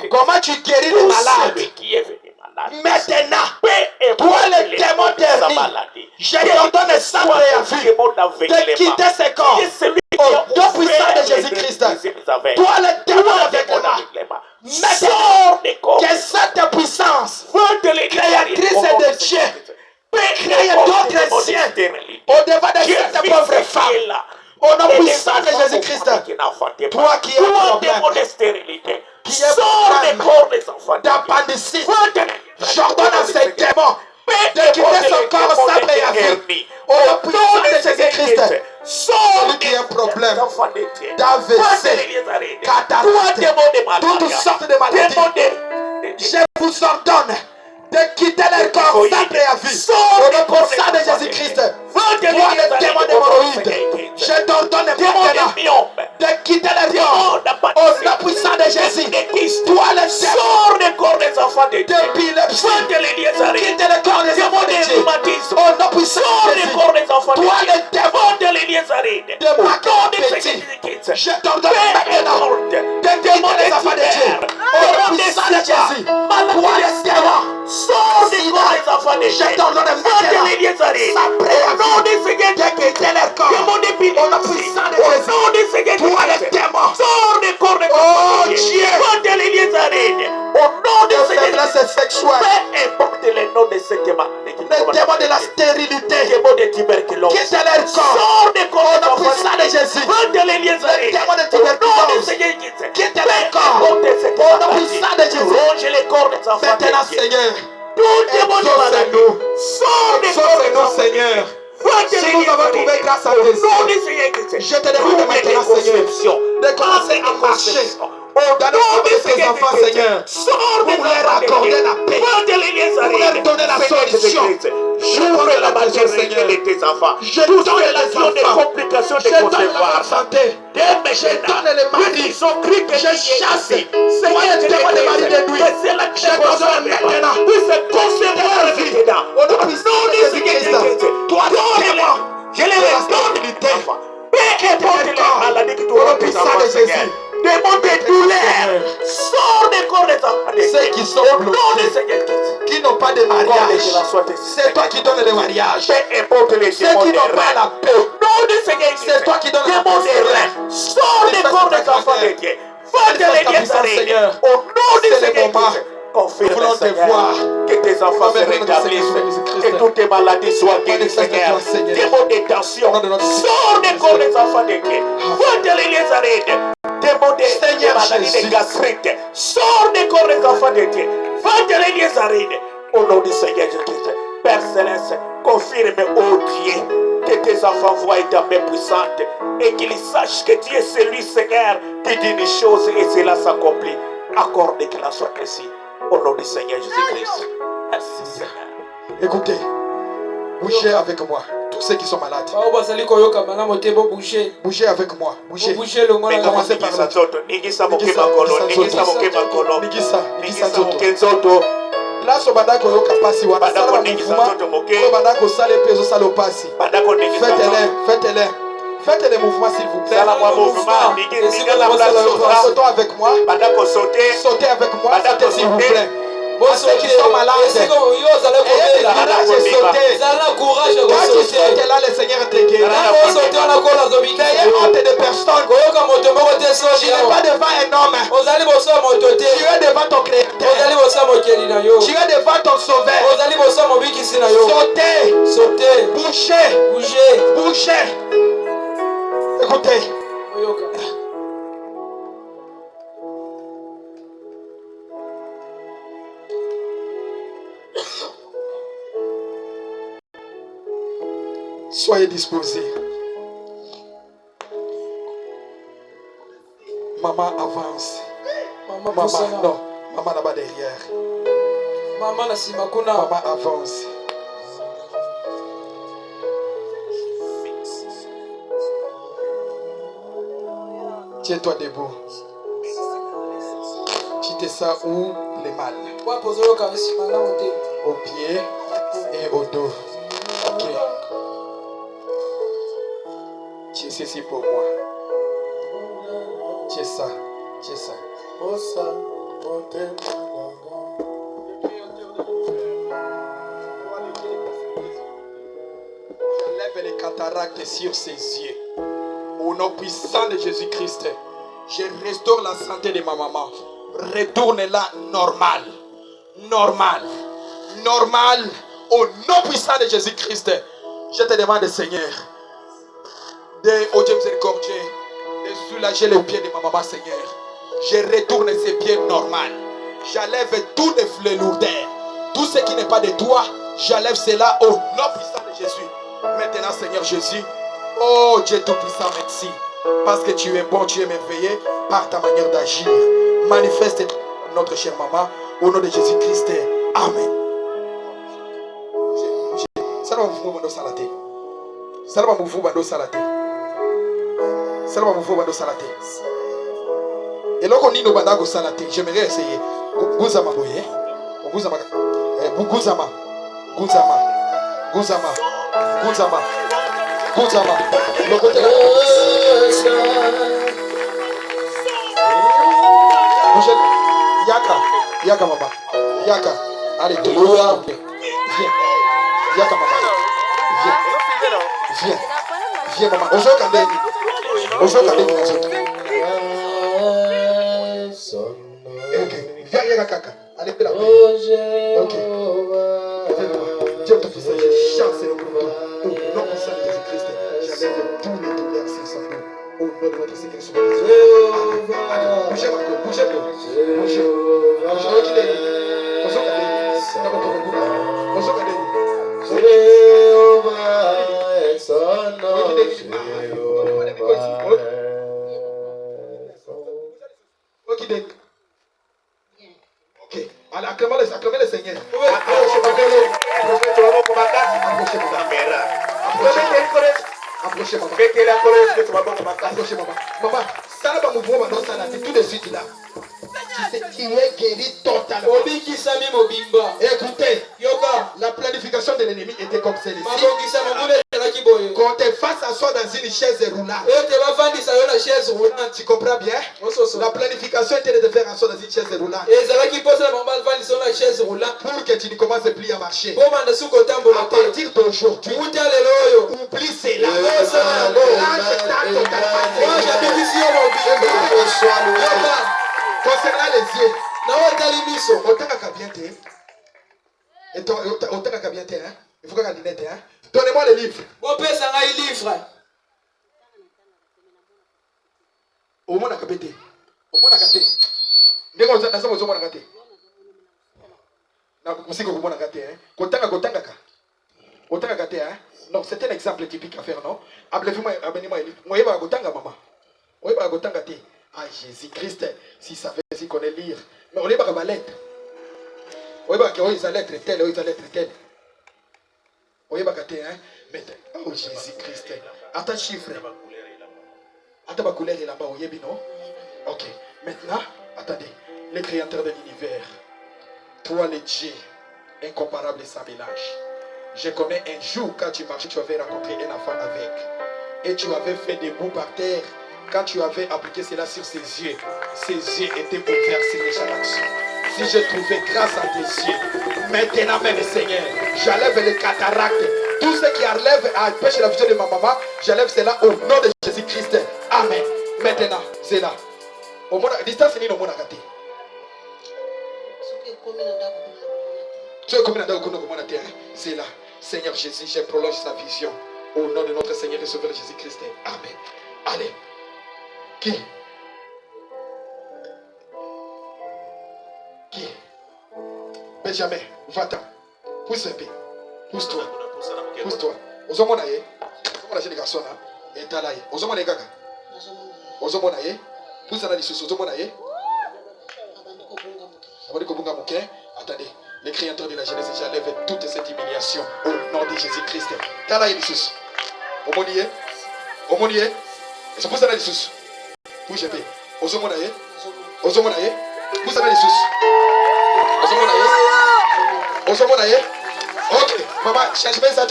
Comment tu guéris les malades. Maintenant, toi le démon dernier, je t'ordonne sans préavis de quitter ce corps. Au nom puissant de Jésus-Christ, toi le démon avec moi. Maintenant, que cette puissance créatrice de Dieu crée d'autres cieux au-devant de cette pauvre femme. Au nom puissant de Jésus-Christ, toi qui es problème, qui est problème d'appendicite, j'ordonne à ces démons de quitter son corps sans préavis. Au nom puissant de Jésus-Christ, celui qui a un problème d'AVC, cataracte, toutes sortes de maladies, je vous ordonne de quitter leur corps sans préavis. Au nom puissant de Jésus-Christ, toi le démon d'hémorroïdes, je t'ordonne maintenant de quitter leur corps. Au nom puissant de Jésus, toi le démon des enfants de Dieu, d'épilepsie, quitte le corps des enfants de Dieu. Au nom puissant de Jésus, toi le démon de macron-appétit, je t'ordonne maintenant de quitter les enfants de Dieu. Au nom puissant de Jésus, toi le démon sors des corps des enfants de Dieu. Je t'ordonne maintenant sans préavis de quitter leur corps. Au nom puissant de Jésus, toi le démon sors des corps des enfants de Dieu. Au nom de faiblesse sexuelle, peu importe le nom de cette maladie, le démon de la stérilité, le démon de tuberculose, quitte leur corps. Sors des corps au nom puissant de Jésus. Le démon de tuberculose, quitte leur corps. Au nom puissant de Jésus, ronge les corps des enfants. Maintenant, Seigneur, tout démon de maladie, sors des corps des enfants, Seigneur. Si nous avons trouvé grâce à Jésus, je te demande maintenant, Seigneur, de commencer à marcher dans le corps de tes enfants, Seigneur, pour leur accorder la paix, pour leur donner la solution. Je donne la maison, Seigneur. Je donne les enfants. Je donne la santé. Je donne les maris. Je chasse. Seigneur, démon des maris de nuit. Je donne maintenant. Pour conserver la vie. Au nom de Jésus-Christ. Toi, démon, je les responsabilité. Peu importe les maladies qui t'ont puissant de Jésus. Démon de douleur, sors des corps des enfants. Ceux qui sont bloqués, qui n'ont pas de mariage, c'est toi qui donnes le mariage. Ceux qui n'ont pas la paix, c'est toi qui donnes la paix. Sors des corps des enfants de Dieu. Seigneur, au nom de Seigneur, confirme, Seigneur, que tes enfants se rétablissent, que toutes tes maladies soient guéries, Seigneur. Démon de tension, sors des corps des enfants de Dieu. Va-t-elle arrêter? Démon de maladie de gastrite, sors des corps des enfants de Dieu. Va-t-elle arrêter? Au nom du Seigneur Jésus-Christ, Père Céleste, confirme, ô Dieu, que tes enfants voient ta main puissante et qu'ils sachent que tu es celui, Seigneur, qui dit une chose et cela s'accomplit. Accorde qu'il en soit ainsi. Au nom du Seigneur Jésus-Christ. Merci, Seigneur. Écoutez, bougez avec moi. Tous ceux qui sont malades. Bougez avec moi. Bougez. Mais commencez par là. Place au bandako yoka pasi wana sala mouvement bandako sale peso sale opasi faites les mouvements s'il vous plaît. Sautez avec moi. Sautez avec moi. Sautez s'il vous plaît. Ceux qui sont malades, ayez courage de sauter. Quand tu sautes là, le Seigneur te guérit. N'ayez honte de personne. Tu n'es pas devant un homme. Tu es devant ton Créateur. Tu es devant ton Sauveur. Sautez. Bougez. Écoutez. Soyez disposés. Maman avance. Maman non. Maman là-bas derrière. Maman avance. Tiens-toi debout. Tu te sens où? les mal. Au pied et au dos. Ok. Tu es ceci pour moi. Tu es ça. Tu es ça. J'enlève les cataractes sur ses yeux. Au nom puissant de Jésus-Christ, je restaure la santé de ma maman. Retourne-la normal. Normal. Normal. Au nom puissant de Jésus-Christ, je te demande, Seigneur, oh Dieu miséricordieux, de soulager les pieds de ma maman, Seigneur. Je retourne ses pieds normaux. J'enlève tous les lourdeurs. Tout ce qui n'est pas de toi, j'enlève cela au nom puissant de Jésus. Maintenant, Seigneur Jésus, oh Dieu Tout-Puissant, merci. Parce que tu es bon, tu es merveilleux par ta manière d'agir. Manifeste notre chère maman au nom de Jésus-Christ. Amen. Salama mvumo bando salate. Salama mvumo bando salate. Salama mvumo bando salate. Eloko nino banda ko salate. J'aimerais essayer. Guzama boye. Guzama. Guzama. Guzama. Guzama. Guzama. Guzama. Le côté là. Yaka. Yaka mama. Yaka. Allez, tout le monde. Viens. Yaka mama. Viens. Viens. Viens maman. Ozo kandeni. Ozo kandeni na zote. Ok. Viens yaka kaka. Allez, pela. Ok. Dieu te fasse chance et le groupe. Au nom de Jésus-Christ, j'enlève tous les douleurs sans son nom. Au nom de notre Seigneur Jésus. Allez, bougez Marco, bougez Marco. Bougez. Bougez. Ozo kandeni. Ozo kandeni. Ozo kandeni. Ok, allez, acclamez le Seigneur. Approchez maman. Approchez maman. Maman, ça va mouvement maintenant, ça là, tout de suite là. Tu es guéri totalement. Écoutez, la planification de l'ennemi était comme celle-ci. Qu'on te fasse asseoir dans une chaise roulante. Tu comprends bien? La planification était de te faire asseoir dans une chaise roulante. Pour que tu ne commences plus à marcher. À partir d'aujourd'hui, oublie cela. Concernant les yeux, il faut que donnez-moi les livres. Au moins, on non, c'est un exemple typique à faire, non? Amenez-moi maman. Ah, Jésus-Christ, si ça fait, si connaît lire. Mais on n'est pas ma lettre. On n'est pas que la lettre telle, la lettre telle. On n'est pas que mais oh Jésus-Christ. Attends, chiffre. Attends, ma couleur est là-bas, on y est, non? Ok. Maintenant, attendez. Le créateur de l'univers. Toi, le Dieu, incomparable et sans mélange. Je connais un jour, quand tu marchais, tu avais rencontré un enfant avec. Et tu avais fait des bouts par terre. Quand tu avais appliqué cela sur ses yeux étaient ouverts sur les champs d'action. Si je trouvais grâce à tes yeux, maintenant même Seigneur, j'enlève les cataractes. Tout ce qui enlève à empêcher la vision de ma maman, j'enlève cela au nom de Jésus-Christ. Amen. Maintenant, c'est là. Au moins, distance est au monde à gâter. Tu es comme une terre. C'est là. Seigneur Jésus, je prolonge sa vision. Au nom de notre Seigneur et Sauveur Jésus-Christ. Amen. Allez. Qui? Benjamin, va-t'en. Pousse un peu. Pousse-toi. Pousse-toi. Ozomona ye. Ozomona chez les garçons là. Et t'as là. Ozomona gaga. Ozomona ye. Pousse à la dissous. Ozomona ye. Attendez. Les créateurs de la Genèse, j'enlève toute cette humiliation au nom de Jésus-Christ. T'as là, dissous. Omoniye. Omoniye. C'est pour ça la dissous. Bouge un peu. Ozomona ye. Ozomona ye. Pousse à la dissous. Ok, maman, change ça.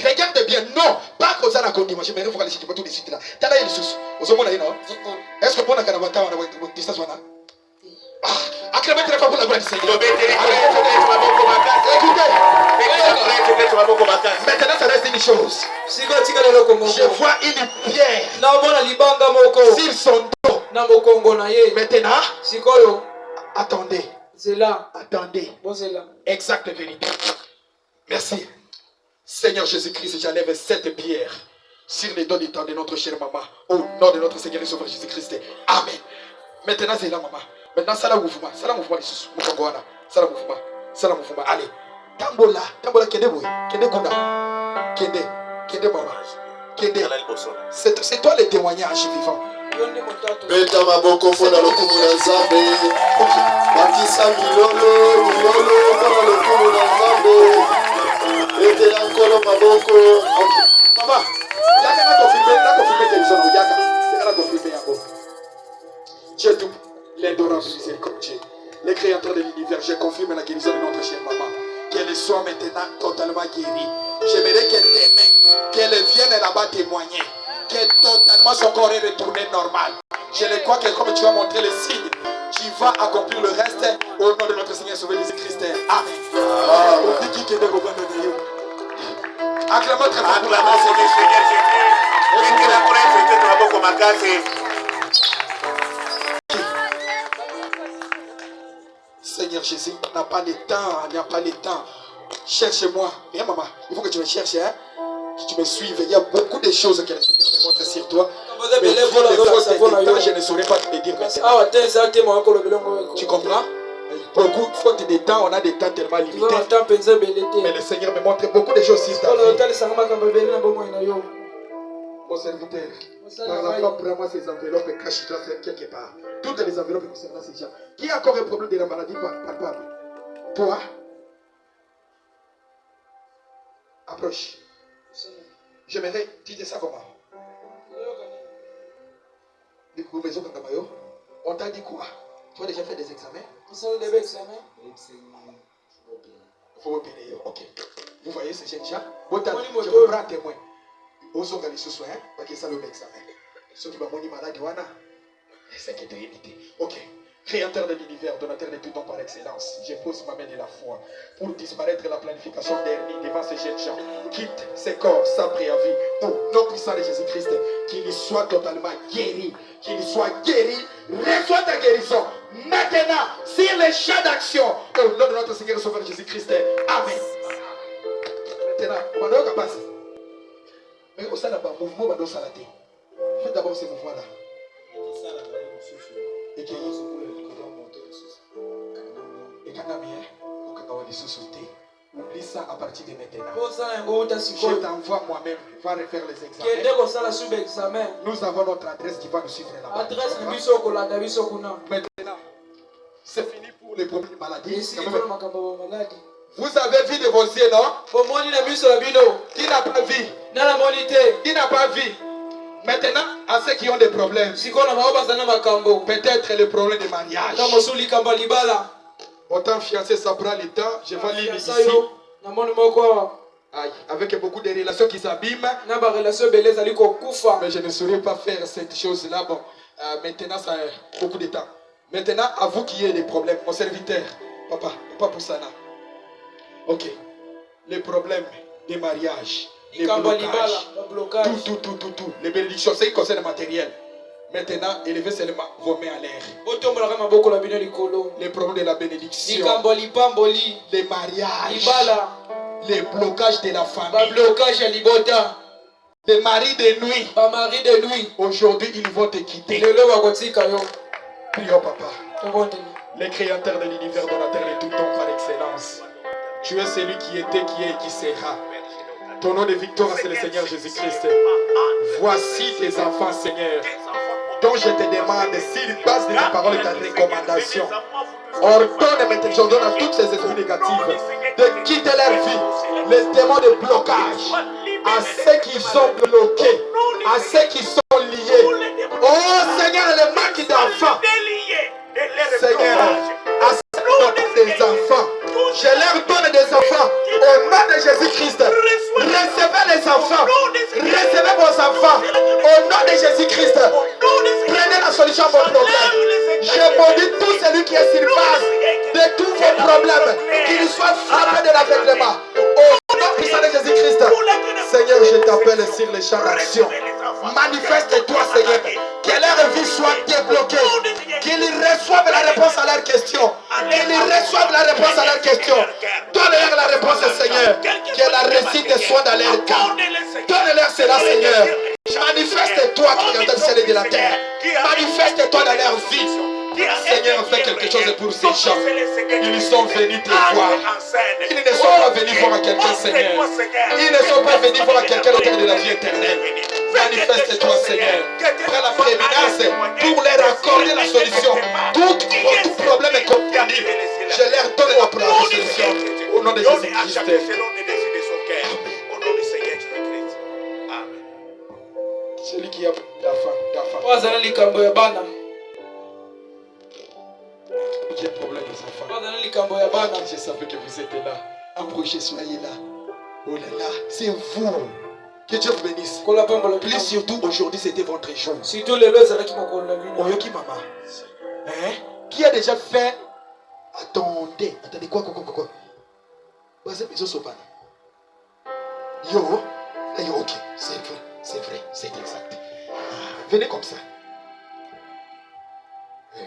Regarde bien, non, pas que ça n'a pas je me réfère à tout de suite là. T'as là, il sous. Est-ce que pour la caravane, on a distance là? Acclamez très fort pour la gloire du Seigneur. Écoutez, maintenant ça reste une chose. Je vois une pierre sur son dos. Maintenant, attendez. Exacte vérité. Merci. Seigneur Jésus-Christ, j'enlève cette pierre sur les dos du temps de notre chère maman. Au nom de notre Seigneur et Sauveur Jésus-Christ. Amen. Maintenant, c'est là, maman. Maintenant, ça la mouvement. Ça la mouvement. Ça la mouvement. Allez. Tambola, kende boy. Kende kuna. Kende maman. Kende. C'est toi le témoignage vivant. Beta maboko mpona lokumu na Nzambe. Bakisa milolo mpona lokumu na Nzambe. Betela nkolo maboko. Maman, yaka na confirmer télévision yaka. C'est la confirmer yango. Dieu tout, l'indorable miséricordieux, le créateur de l'univers, je confirme la guérison de notre chère maman. Qu'elle soit maintenant totalement guérie. J'aimerais qu'elle t'aime, qu'elle vienne là-bas témoigner. Que totalement son corps est retourné normal. Je le crois que comme tu as montré le signe, tu vas accomplir le reste au nom de notre Seigneur Sauveur Jésus-Christ. Amen. Acclamons très fort pour la mort de Seigneur Jésus, n'a pas le temps. Cherche-moi. Viens maman, il faut que tu me cherches, hein? Que tu me suives. Il y a beaucoup de choses que le Seigneur me montre sur toi. Mais je ne saurais pas te dire maintenant. Tu comprends? Beaucoup de fautes de temps, on a des temps tellement limités. Mais le Seigneur me montre beaucoup de choses sur ta vie. Mon serviteur, par exemple, prends-moi ces enveloppes et cache-toi quelque part. Toutes les enveloppes concernant ces gens. Qui a encore un problème de la maladie palpable? Toi? Approche. J'aimerais dire ça comment? On t'a dit quoi? Tu as déjà fait des examens? Faut opérer. Ok. Vous voyez ces jeunes gens? Je vous prends témoin. Aux organismes soins, parce que ça le examen. Ceux qui vont mourir malade, c'est qui te éviter. Ok. Créateur de l'univers, donateur de tout don par excellence, je pose ma main de la foi pour disparaître la planification dernière devant ces jeunes gens. Quitte ces corps sans préavis au nom puissant de Jésus-Christ, qu'il soit totalement guéri, qu'il soit guéri, reçois ta guérison maintenant sur les champs d'action au nom de notre Seigneur et Sauveur Jésus-Christ. Amen. Maintenant, on va passer. Mais au sein d'un mouvement, on va salater. Faites d'abord ces mouvements-là. Et qui oublie ça à partir de maintenant. Je t'envoie moi-même, va refaire les examens. Nous avons notre adresse qui va nous suivre là-bas. Maintenant, c'est fini pour les problèmes de maladie. Vous avez vu de vos yeux, non? Qui n'a pas vu? Qui n'a pas vu? Maintenant, à ceux qui ont des problèmes, peut-être le problème de mariage. Autant fiancé, ça prend le temps. Je vais lire ici. Aïe, avec beaucoup de relations qui s'abîment. Mais je ne saurais pas faire cette chose-là. Bon, maintenant, ça a beaucoup de temps. Maintenant, à vous qui avez des problèmes, mon serviteur, papa Poussana. Ok. Les problèmes des mariages. Les blocages, tout. Les bénédictions, c'est ce qui concerne le matériel. Maintenant, élevez seulement vos mains en l'air. Les problèmes de la bénédiction, les mariages, les blocages de la famille, les maris de nuit. Aujourd'hui, ils vont te quitter. Prions, papa. Le créateur de l'univers, donateur de tout don par excellence. Tu es celui qui était, qui est et qui sera. Ton nom de victoire, c'est le Seigneur Jésus-Christ. Voici tes enfants, Seigneur, dont je te demande, s'ils passent de ta parole et ta recommandation, ordonne maintenant, j'ordonne à tous ces esprits négatifs de quitter leur vie, les démons de blocage, à ceux qui sont bloqués, à ceux qui sont liés. Oh Seigneur, Seigneur, le manque d'enfants. Seigneur, à des enfants. Je leur donne des enfants. Au nom de Jésus-Christ. Recevez les enfants. Recevez vos enfants. Au nom de Jésus-Christ. Prenez la solution à vos problèmes. Je maudis tout celui qui est sur base de tous vos problèmes. Qu'il soit frappé de l'aveuglement. Au nom puissant de Jésus-Christ. Seigneur, je t'appelle sur les champs d'action. Manifeste-toi, Seigneur. Que leur vie soit débloquée. Qu'ils reçoivent la réponse à leurs questions. Qu'ils reçoivent la réponse à leurs questions. Donne-leur la réponse, Seigneur. Que la réussite soit dans leur cas. Donne-leur cela, Seigneur. Manifeste-toi qui entends le ciel et de la terre. Manifeste-toi dans leur vie. Seigneur, fais quelque chose pour ces gens. Ils sont venus te voir. Ils ne sont pas venus voir quelqu'un, Seigneur. Ils ne sont pas venus voir quelqu'un au terme de la vie éternelle. Manifeste-toi, Seigneur. Prends la prééminence pour leur accorder la solution. Tout problème est compris. Je leur donne la solution. Au nom de Jésus-Christ. Celui qui a d'enfant. Quel problème les enfants? Je savais que vous étiez là. Approchez, soyez là. Oh là là, c'est vous. Que Dieu vous bénisse. Plus surtout aujourd'hui, c'était votre jour. Oyoki maman. Hein? Qui a déjà fait? Attendez, quoi? Yo, ok, c'est vrai, c'est exact. Venez comme ça.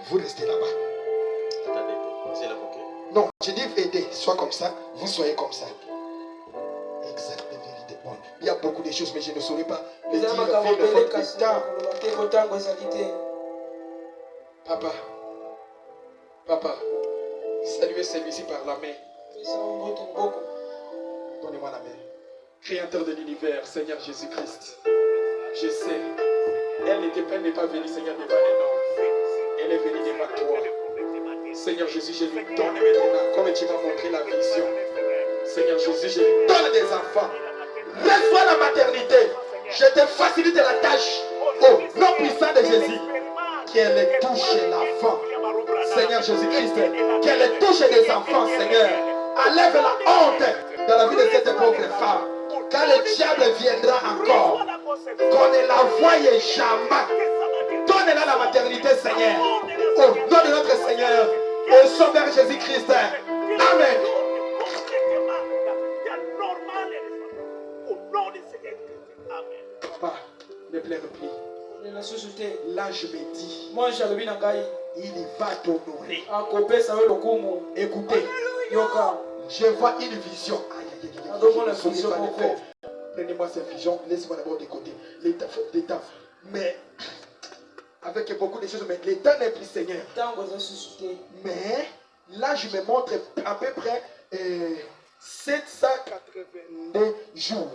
Vous restez là-bas. Non, je dis aider, soit comme ça, vous soyez comme ça. Exact, de vérité. Bon, il y a beaucoup de choses, mais je ne saurais pas le dire. Papa, saluez celui-ci par la main. Donnez-moi la main. Créateur de l'univers, Seigneur Jésus-Christ. Je sais, elle n'est pas venue, Seigneur, devant les noms. Elle est venue devant toi. Seigneur Jésus, je lui donne maintenant, comme tu m'as montré la vision. Seigneur Jésus, je lui donne des enfants. Reçois la maternité. Je te facilite la tâche. Au nom puissant de Jésus. Qu'elle touche l'enfant. Seigneur Jésus-Christ, qu'elle touche des enfants, Seigneur. Enlève la honte dans la vie de cette pauvre femme. Quand le diable viendra encore, qu'on ne la voie jamais. Donne-la la maternité, Seigneur. Au nom de notre Seigneur, au Sauveur Jésus-Christ. Amen. Papa, ne pleure plus. Là, je me dis, il va t'honorer. Écoutez, je vois une vision. Prenez-moi cette vision, laissez-moi d'abord de côté. L'état. Mais avec beaucoup de choses, mais l'état n'est plus Seigneur. Mais là, je me montre à peu près 782 jours.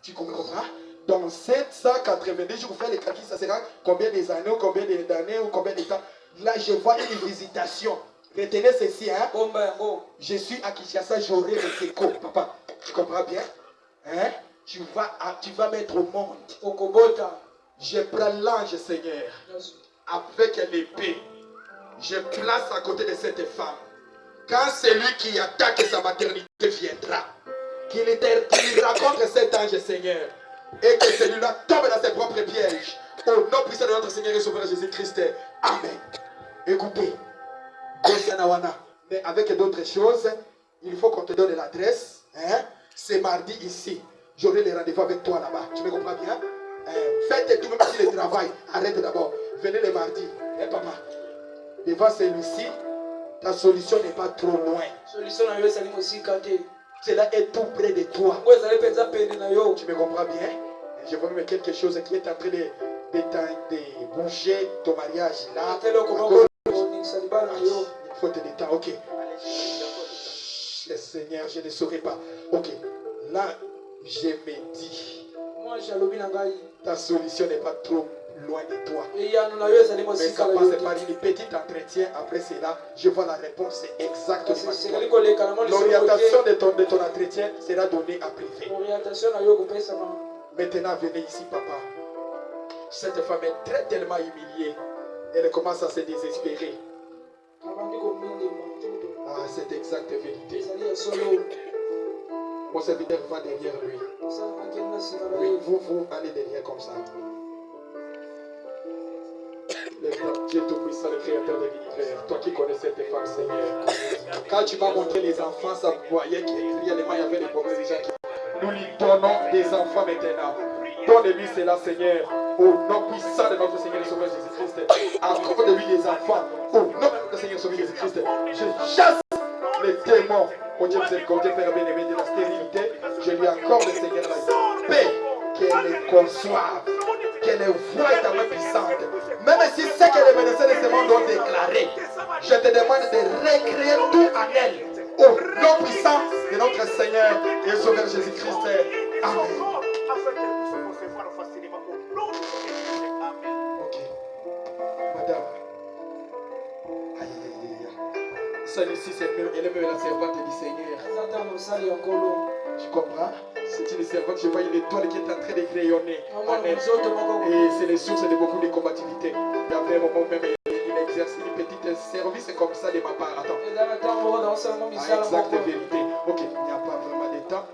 Tu comprends? Dans 782 jours, vous faites les calculs, ça sera combien des années, ou combien d'années, ou combien de temps. Là, je vois une visitation. Retenez ceci, hein? Je suis à Kinshasa, j'aurai le séco. Papa, tu comprends bien? Hein? Tu vas mettre au monde. Je prends l'ange, Seigneur, avec l'épée. Je place à côté de cette femme. Quand celui qui attaque sa maternité viendra, qu'il rencontre cet ange, Seigneur, et que celui-là tombe dans ses propres pièges. Au nom puissant de notre Seigneur et Sauveur Jésus-Christ. Amen. Écoutez, mais avec d'autres choses, il faut qu'on te donne l'adresse. Hein? C'est mardi ici. J'aurai les rendez-vous avec toi là-bas. Tu me comprends bien? Faites tout, même si le travail. Arrête d'abord. Venez le mardi. Hein, papa? Devant celui-ci, ta solution n'est pas trop loin. Cela est tout près de toi. Tu me comprends bien? Je vois même quelque chose qui est en train de bouger ton mariage là. Il faut te détendre. Ok. Le Seigneur, je ne saurais pas. Ok. Là, je me dis, ta solution n'est pas trop loin de toi. Mais ça passe par une petite entretien. Après cela, je vois la réponse exacte. L'orientation de ton entretien sera donnée à privé. Maintenant, venez ici, papa. Cette femme est tellement humiliée. Elle commence à se désespérer. Ah, c'est exacte vérité. Mon serviteur va derrière lui. Oui, vous allez derrière comme ça. Le Dieu Tout-Puissant, le Créateur de l'univers, toi qui connais cette femme, Seigneur. Quand tu m'as montré les enfants, ça voyait qu'il y avait des problèmes déjà. Nous lui donnons des enfants maintenant. Donne-lui cela, Seigneur, au nom puissant de notre Seigneur et Sauveur Jésus-Christ. Accorde-lui des enfants, au nom de notre Seigneur et Sauveur Jésus-Christ. Je chasse les démons, au Dieu miséricordieux, Père bien-aimé, de la stérilité. Je lui accorde, Seigneur, la paix, qu'elle les conçoive, qu'elle voie ta main puissante. Même si c'est que les médecins de ce monde ont déclaré, je te demande de recréer tout en elle, au nom puissant de notre Seigneur et Sauveur Jésus-Christ. Amen. Ok. Madame. Aïe, aïe, aïe. Celle-ci, elle est même la servante du Seigneur. Tu comprends? C'est une servante, je vois une étoile qui est en train de rayonner en elle. Et c'est les sources de beaucoup de combativité. Il y avait un moment même, il exerce une petite service comme ça de ma part. Attends. Exacte vérité. Ok, il n'y a pas vraiment de temps.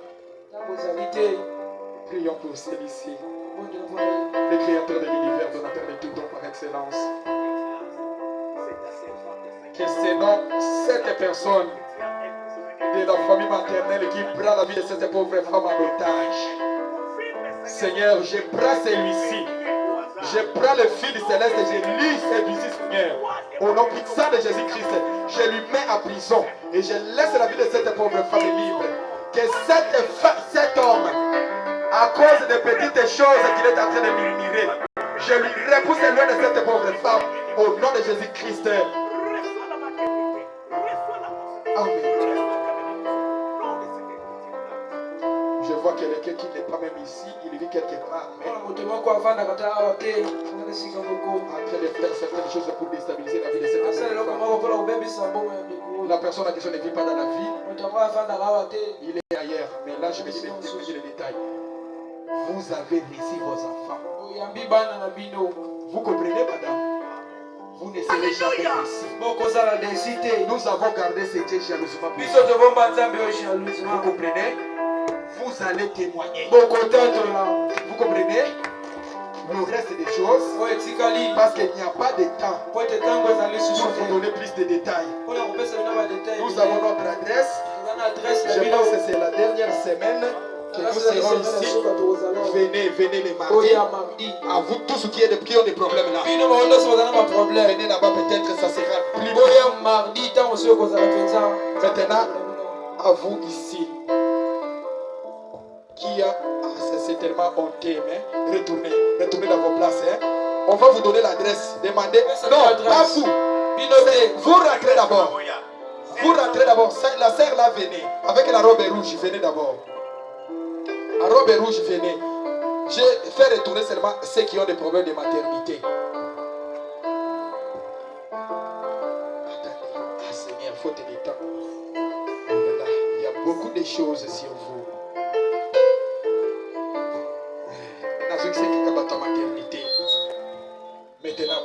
Prions pour celui-ci. Le Créateur de l'univers, donateur de tout don par excellence. Que c'est non cette personne de la famille maternelle qui prend la vie de cette pauvre femme en otage. Seigneur, je prends celui-ci. Je prends le fil céleste et je lis celui-ci, Seigneur. Au nom puissant de Jésus-Christ, je lui mets en prison et je laisse la vie de cette pauvre femme libre. Que cet homme, à cause de petites choses qu'il est en train de murmurer, je lui repousse loin de cette pauvre femme au nom de Jésus-Christ. Amen. Je vois quelqu'un qui n'est pas même ici, il vit quelque part. Mais en train de faire certaines choses pour déstabiliser la vie de cette personne. La personne en question ne vit pas dans la vie. Il est ailleurs. Mais là, je vais dire les détails. Vous avez réussi vos enfants. Vous comprenez, madame? Vous ne serez jamais ici. Nous avons gardé ce Dieu jalousement. Vous comprenez? Vous allez témoigner. Vous comprenez? Le reste des choses, parce qu'il n'y a pas de temps pour vous donner plus de détails. Nous avons notre adresse. Je pense que c'est la dernière semaine que nous serons ici. Venez les mardis. À vous tous qui ont des problèmes là. Venez là-bas, peut-être ça sera plus bon. Maintenant, à vous ici. Qui a... c'est tellement honteux, mais retournez dans vos places. Hein. On va vous donner l'adresse. Demandez. Non, pas vous. Vous rentrez d'abord. Vous rentrez d'abord. La sœur là, venez. Avec la robe rouge, venez d'abord. La robe rouge, venez. Je fais retourner seulement ceux qui ont des problèmes de maternité. Attendez. Ah Seigneur, faute de temps. Voilà. Il y a beaucoup de choses sur vous. Maintenant,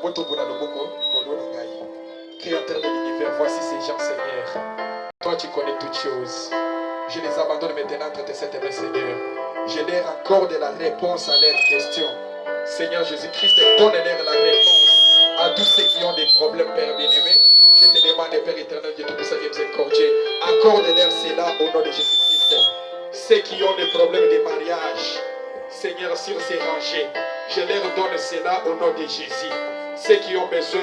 Créateur de l'univers, voici ces gens, Seigneur. Toi, tu connais toutes choses. Je les abandonne maintenant entre tes sept mains, Seigneur. Je leur accorde la réponse à leurs questions. Seigneur Jésus-Christ, donne-leur la réponse à tous ceux qui ont des problèmes, Père bien-aimé. Je te demande, Père éternel, Dieu tout-puissant, Dieu miséricordieux, accorde-leur cela au nom de Jésus-Christ. Ceux qui ont des problèmes de mariage, Seigneur, sur ces rangées, je leur donne cela au nom de Jésus. Ceux qui ont besoin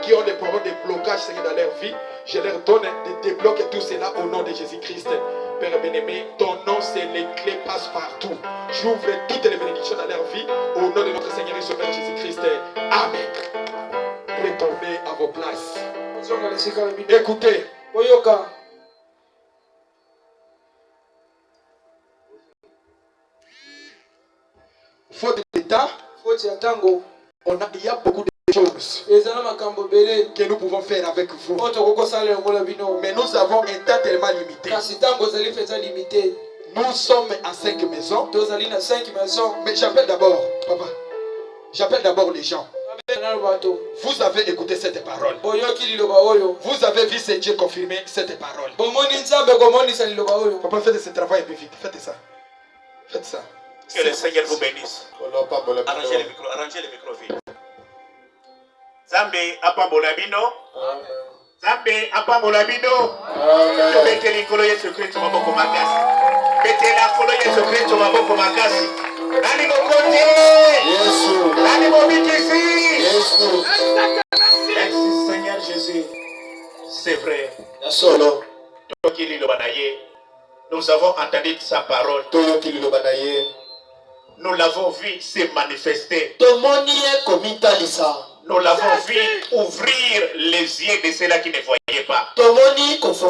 qui ont des problèmes de blocage, Seigneur, dans leur vie, je leur donne de débloquer tout cela au nom de Jésus-Christ. Père bien-aimé, ton nom, c'est les clés, passe partout. J'ouvre toutes les bénédictions dans leur vie au nom de notre Seigneur et Sauveur Jésus-Christ. Amen. Retournez à vos places. Écoutez. Faute d'état, il y a beaucoup de choses que nous pouvons faire avec vous. Mais nous avons un temps tellement limité. Nous sommes en 5 maisons. Mais j'appelle d'abord Papa, j'appelle d'abord les gens. Vous avez écouté cette parole. Vous avez vu ce Dieu confirmer cette parole. Papa, faites ce travail un peu vite. Faites ça. Faites ça. Que le Seigneur vous bénisse. Arrangez le micro vite. Zambe apambola bino. Zambe apambola bino. Tobete likolo Yesu Kristo maboko makasi. Bete la kolo Yesu Kristo maboko makasi. Nani mokonzi? Yesu. Nani mobikisi? Yesu. Merci Seigneur Jésus. C'est vrai. Solo. Nous avons entendu sa parole. Nous l'avons vu se manifester. Nous l'avons vu ouvrir les yeux de ceux-là qui ne voyaient pas. Est-ce que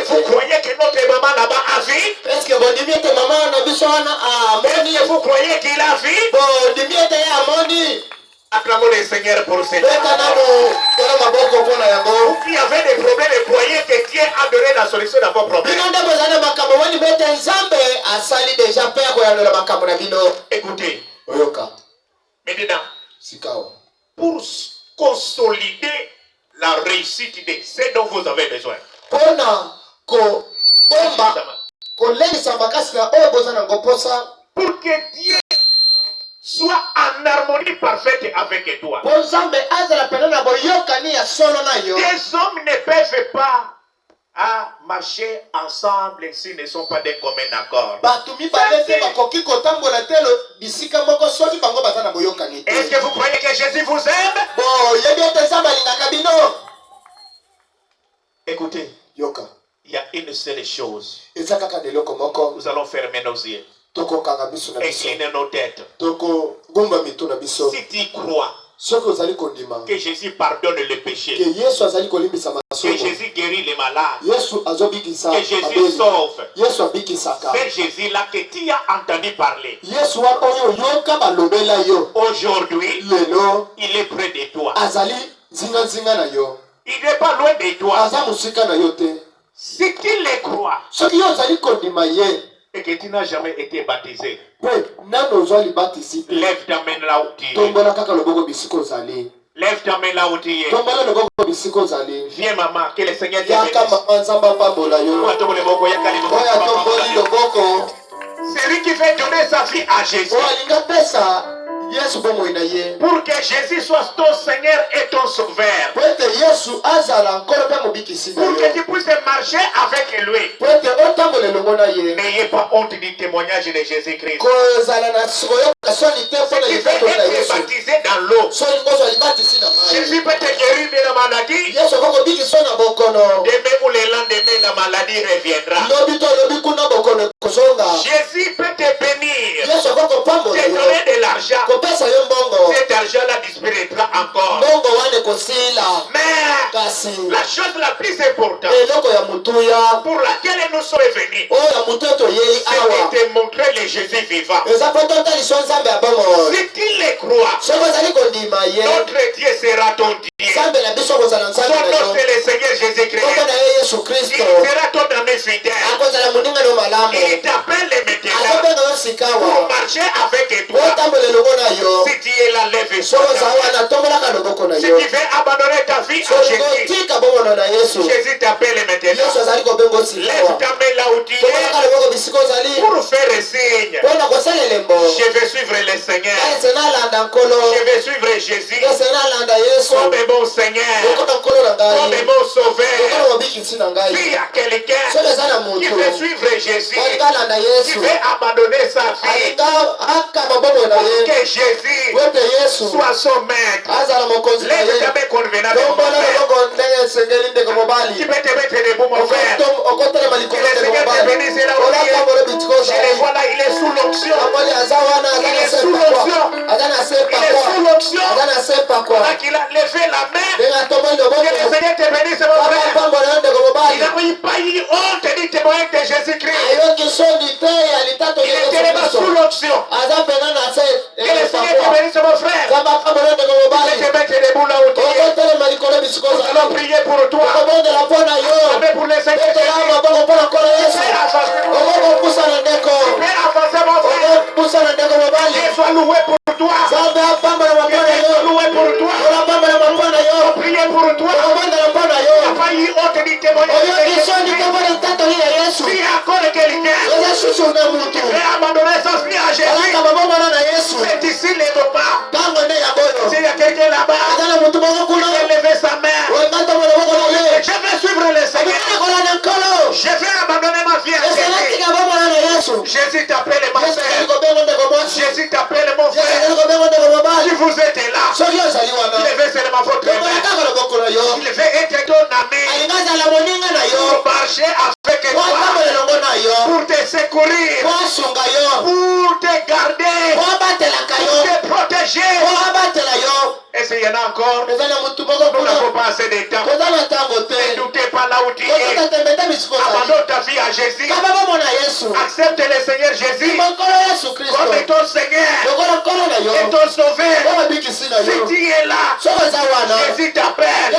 vous croyez que notre maman là-bas a vu? Est-ce que vous croyez qu'il a vu? Acclamons le Seigneur pour cela. Vous qui avez des problèmes, croyez que Dieu a donné la solution à vos problèmes. Écoutez. Maintenant, pour consolider la réussite de ce dont vous avez besoin. Pour que Dieu soit en harmonie parfaite avec toi. Des hommes ne peuvent pas marcher ensemble s'ils ne sont pas d'un commun accord. Est-ce que vous croyez que Jésus vous aime? Écoutez, il y a une seule chose. Nous allons fermer nos yeux. Incliner nos têtes. Si tu crois que Jésus pardonne le péché, que Jésus guérit les malades, que Jésus sauve, c'est Jésus-là que tu as entendu parler. Aujourd'hui, il est près de toi. Il n'est pas loin de toi. Si tu le crois et que tu n'as jamais été baptisé, lève ta main là où tu es. Lève ta main là où tu es. Viens maman, que le Seigneur te bénisse. C'est lui qui fait donner sa vie à Jésus. Pour que Jésus soit ton Seigneur et ton Sauveur. Pour que tu puisses marcher avec lui. N'ayez pas honte du témoignage de Jésus-Christ. Si tu veux être baptisé dans l'eau, Jésus peut te guérir de la maladie. Demain ou le lendemain, la maladie reviendra. Jésus peut te bénir, te donner de l'argent. Cet argent-là disparaîtra encore. Mais la chose la plus importante pour laquelle nous sommes venus, c'est de te montrer le Jésus vivant. Si tu le crois, notre Dieu sera ton Dieu. Son nom c'est le Seigneur Jésus-Christ. Il sera ton ami fidèle. Il t'appelle maintenant pour marcher avec toi. Si tu es là, lève-toi. Si tu veux abandonner ta vie à Jésus, Jésus t'appelle maintenant. Lève ta main là où tu es pour faire un signe. Je vais suivre le Seigneur. Je vais suivre Jésus comme mon Seigneur, comme mon Sauveur. S'il y a quelqu'un qui veut suivre Jésus, qui veut abandonner sa vie pour que Jésus soit son maître, lève ta main convenablement, mon frère. Tu peux te mettre debout, mon frère. Que le Seigneur te bénisse là où il est. Je le vois là, il est sous l'onction. Il est sous l'onction. Il est sous l'onction. Donc il a levé la main. Que le Seigneur te bénisse, mon frère. Il n'a pas eu honte du témoignage de Jésus-Christ. Il est tellement sous l'onction. Que le Seigneur te bénisse, mon frère. Tu te mettre debout là où tu es. Nous allons prier pour toi. Mais pour le Seigneur Jésus. Tu peux avancer, mon frère. là-bas. Il a levé sa main. Je vais suivre le Seigneur. Je vais abandonner ma vie à Jésus. Jésus t'appelle ma soeur. Jésus t'appelle mon frère. Si vous êtes là, levez seulement votre main. Il veut être ton ami. Pour marcher avec toi. Pour te secourir. Pour te garder. Pour te protéger. Est-ce qu'il y en a encore? Nous n'avons pas assez de temps. Ne doutez pas là où tu es. Abandonne ta vie à Jésus. Accepte le Seigneur Jésus comme ton Seigneur et ton Sauveur. Si tu es là, Jésus t'appelle.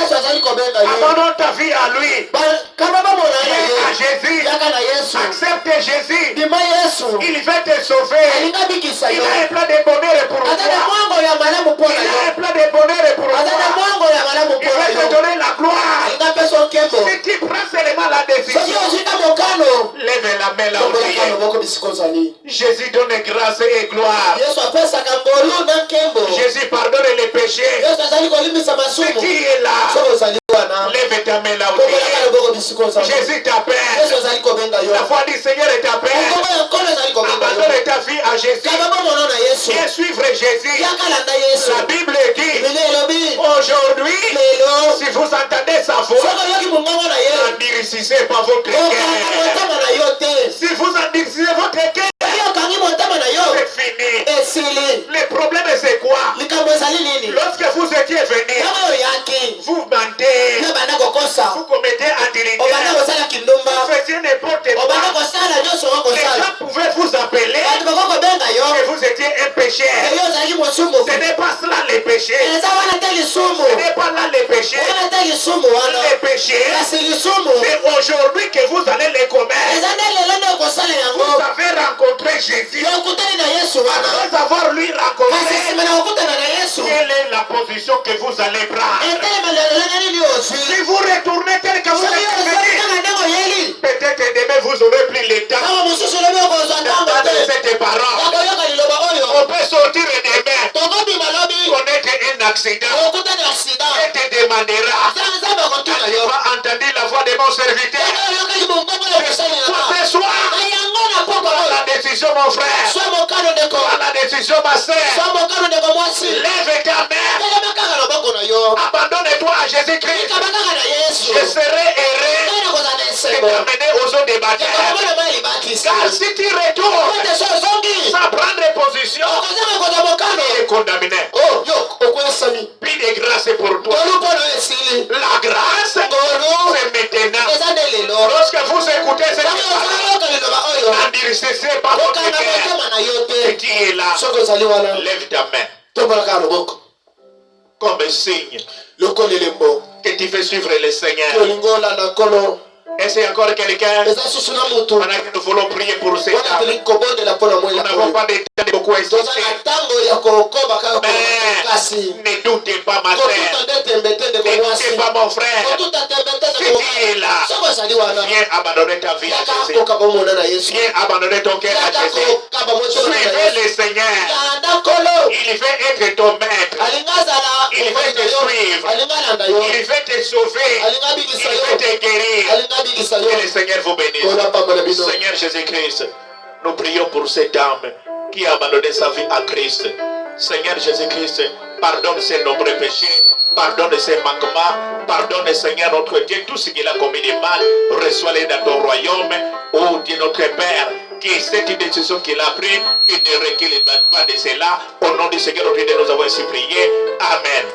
Abandonne ta vie à lui. À Jésus. Accepte Jésus. Il veut te sauver. Il a un plan de bonheur pour toi. Il a un plan de bonheur pour toi. Il va te donner la gloire. Si tu prends seulement la décision, lève la main là où tu es. Jésus donne grâce et gloire. Jésus pardonne les péchés. Si tu es là, lève ta main là où tu es. Jésus t'appelle. La foi du Seigneur t'appelle. Abandonne ta vie à Jésus. Viens suivre Jésus. La Bible dit aujourd'hui, si vous entendez sa voix, n'endurcissez pas votre cœur. Si vous endurcissez votre cœur, c'est fini. Le problème c'est quoi? Lorsque vous étiez venu, vous mentez, vous commettez adultère, vous faisiez n'importe quoi. Les gens pouvaient vous appeler que vous étiez un pécheur. Ce n'est pas cela les péchés. Ce n'est pas là les péchés. Les péchés, c'est aujourd'hui que vous allez les commettre. Vous avez rencontré Jésus. Après avoir lui rencontré, quelle est la position que vous allez prendre? Si vous retournez tel que vous êtes venu, peut-être demain vous aurez pris le temps d'entendre cette parole. On peut sortir demain, connaître un accident, et te demandera, tu n'as pas entendu la voix de mon serviteur? Ce soir, prends la décision mon frère, prends la décision ma soeur, lève ta main, abandonne-toi à Jésus-Christ. Je serai heureux de t'amener aux eaux des baptêmes. Car si tu retournes sans prendre position, tu es condamné. Puis de grâce pour toi. La grâce, c'est maintenant. Lorsque vous écoutez cette parole, n'endurcissez pas votre cœur. Et qui est là, lève ta main comme signe que tu fais suivre le Seigneur. Est-ce qu'il y a encore quelqu'un? Pendant que nous voulons prier pour ces dames, nous n'avons pas de temps de beaucoup insister. Mais ne doutez pas ma soeur, ne doutez pas mon frère. Si tu es là, viens abandonner ta vie à Jésus. Viens abandonner ton cœur à Jésus. Suivez le Seigneur. Il veut être ton maître. Il veut te suivre. Il veut te sauver. Il veut te guérir. Que le Seigneur vous bénisse. Seigneur Jésus-Christ, nous prions pour cette dame qui a abandonné sa vie à Christ. Seigneur Jésus-Christ, pardonne ses nombreux péchés, pardonne ses manquements, pardonne Seigneur notre Dieu tout ce qu'il a commis de mal, reçois-les dans ton royaume. Oh Dieu notre Père, qui cette décision qu'il a prise, qu'il ne recule pas de cela. Au nom du Seigneur notre Dieu, nous avons ainsi prié. Amen.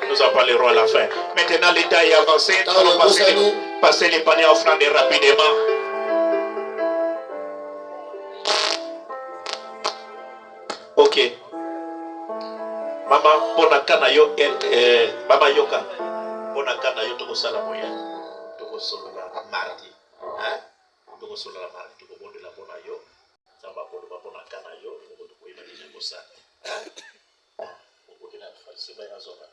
Nous en parlerons à la fin. Maintenant, l'état est avancé. Nous allons passer les paniers offrandes rapidement. Ok. Maman, pona kanayo, Mama Yoka, pona kanayo, toko sala moya, toko solo la mardi, toko solo la mardi, toko bonde la pona yo, samba pona kanayo, toko ima déjà kosa, toko ila falsiba ya zona.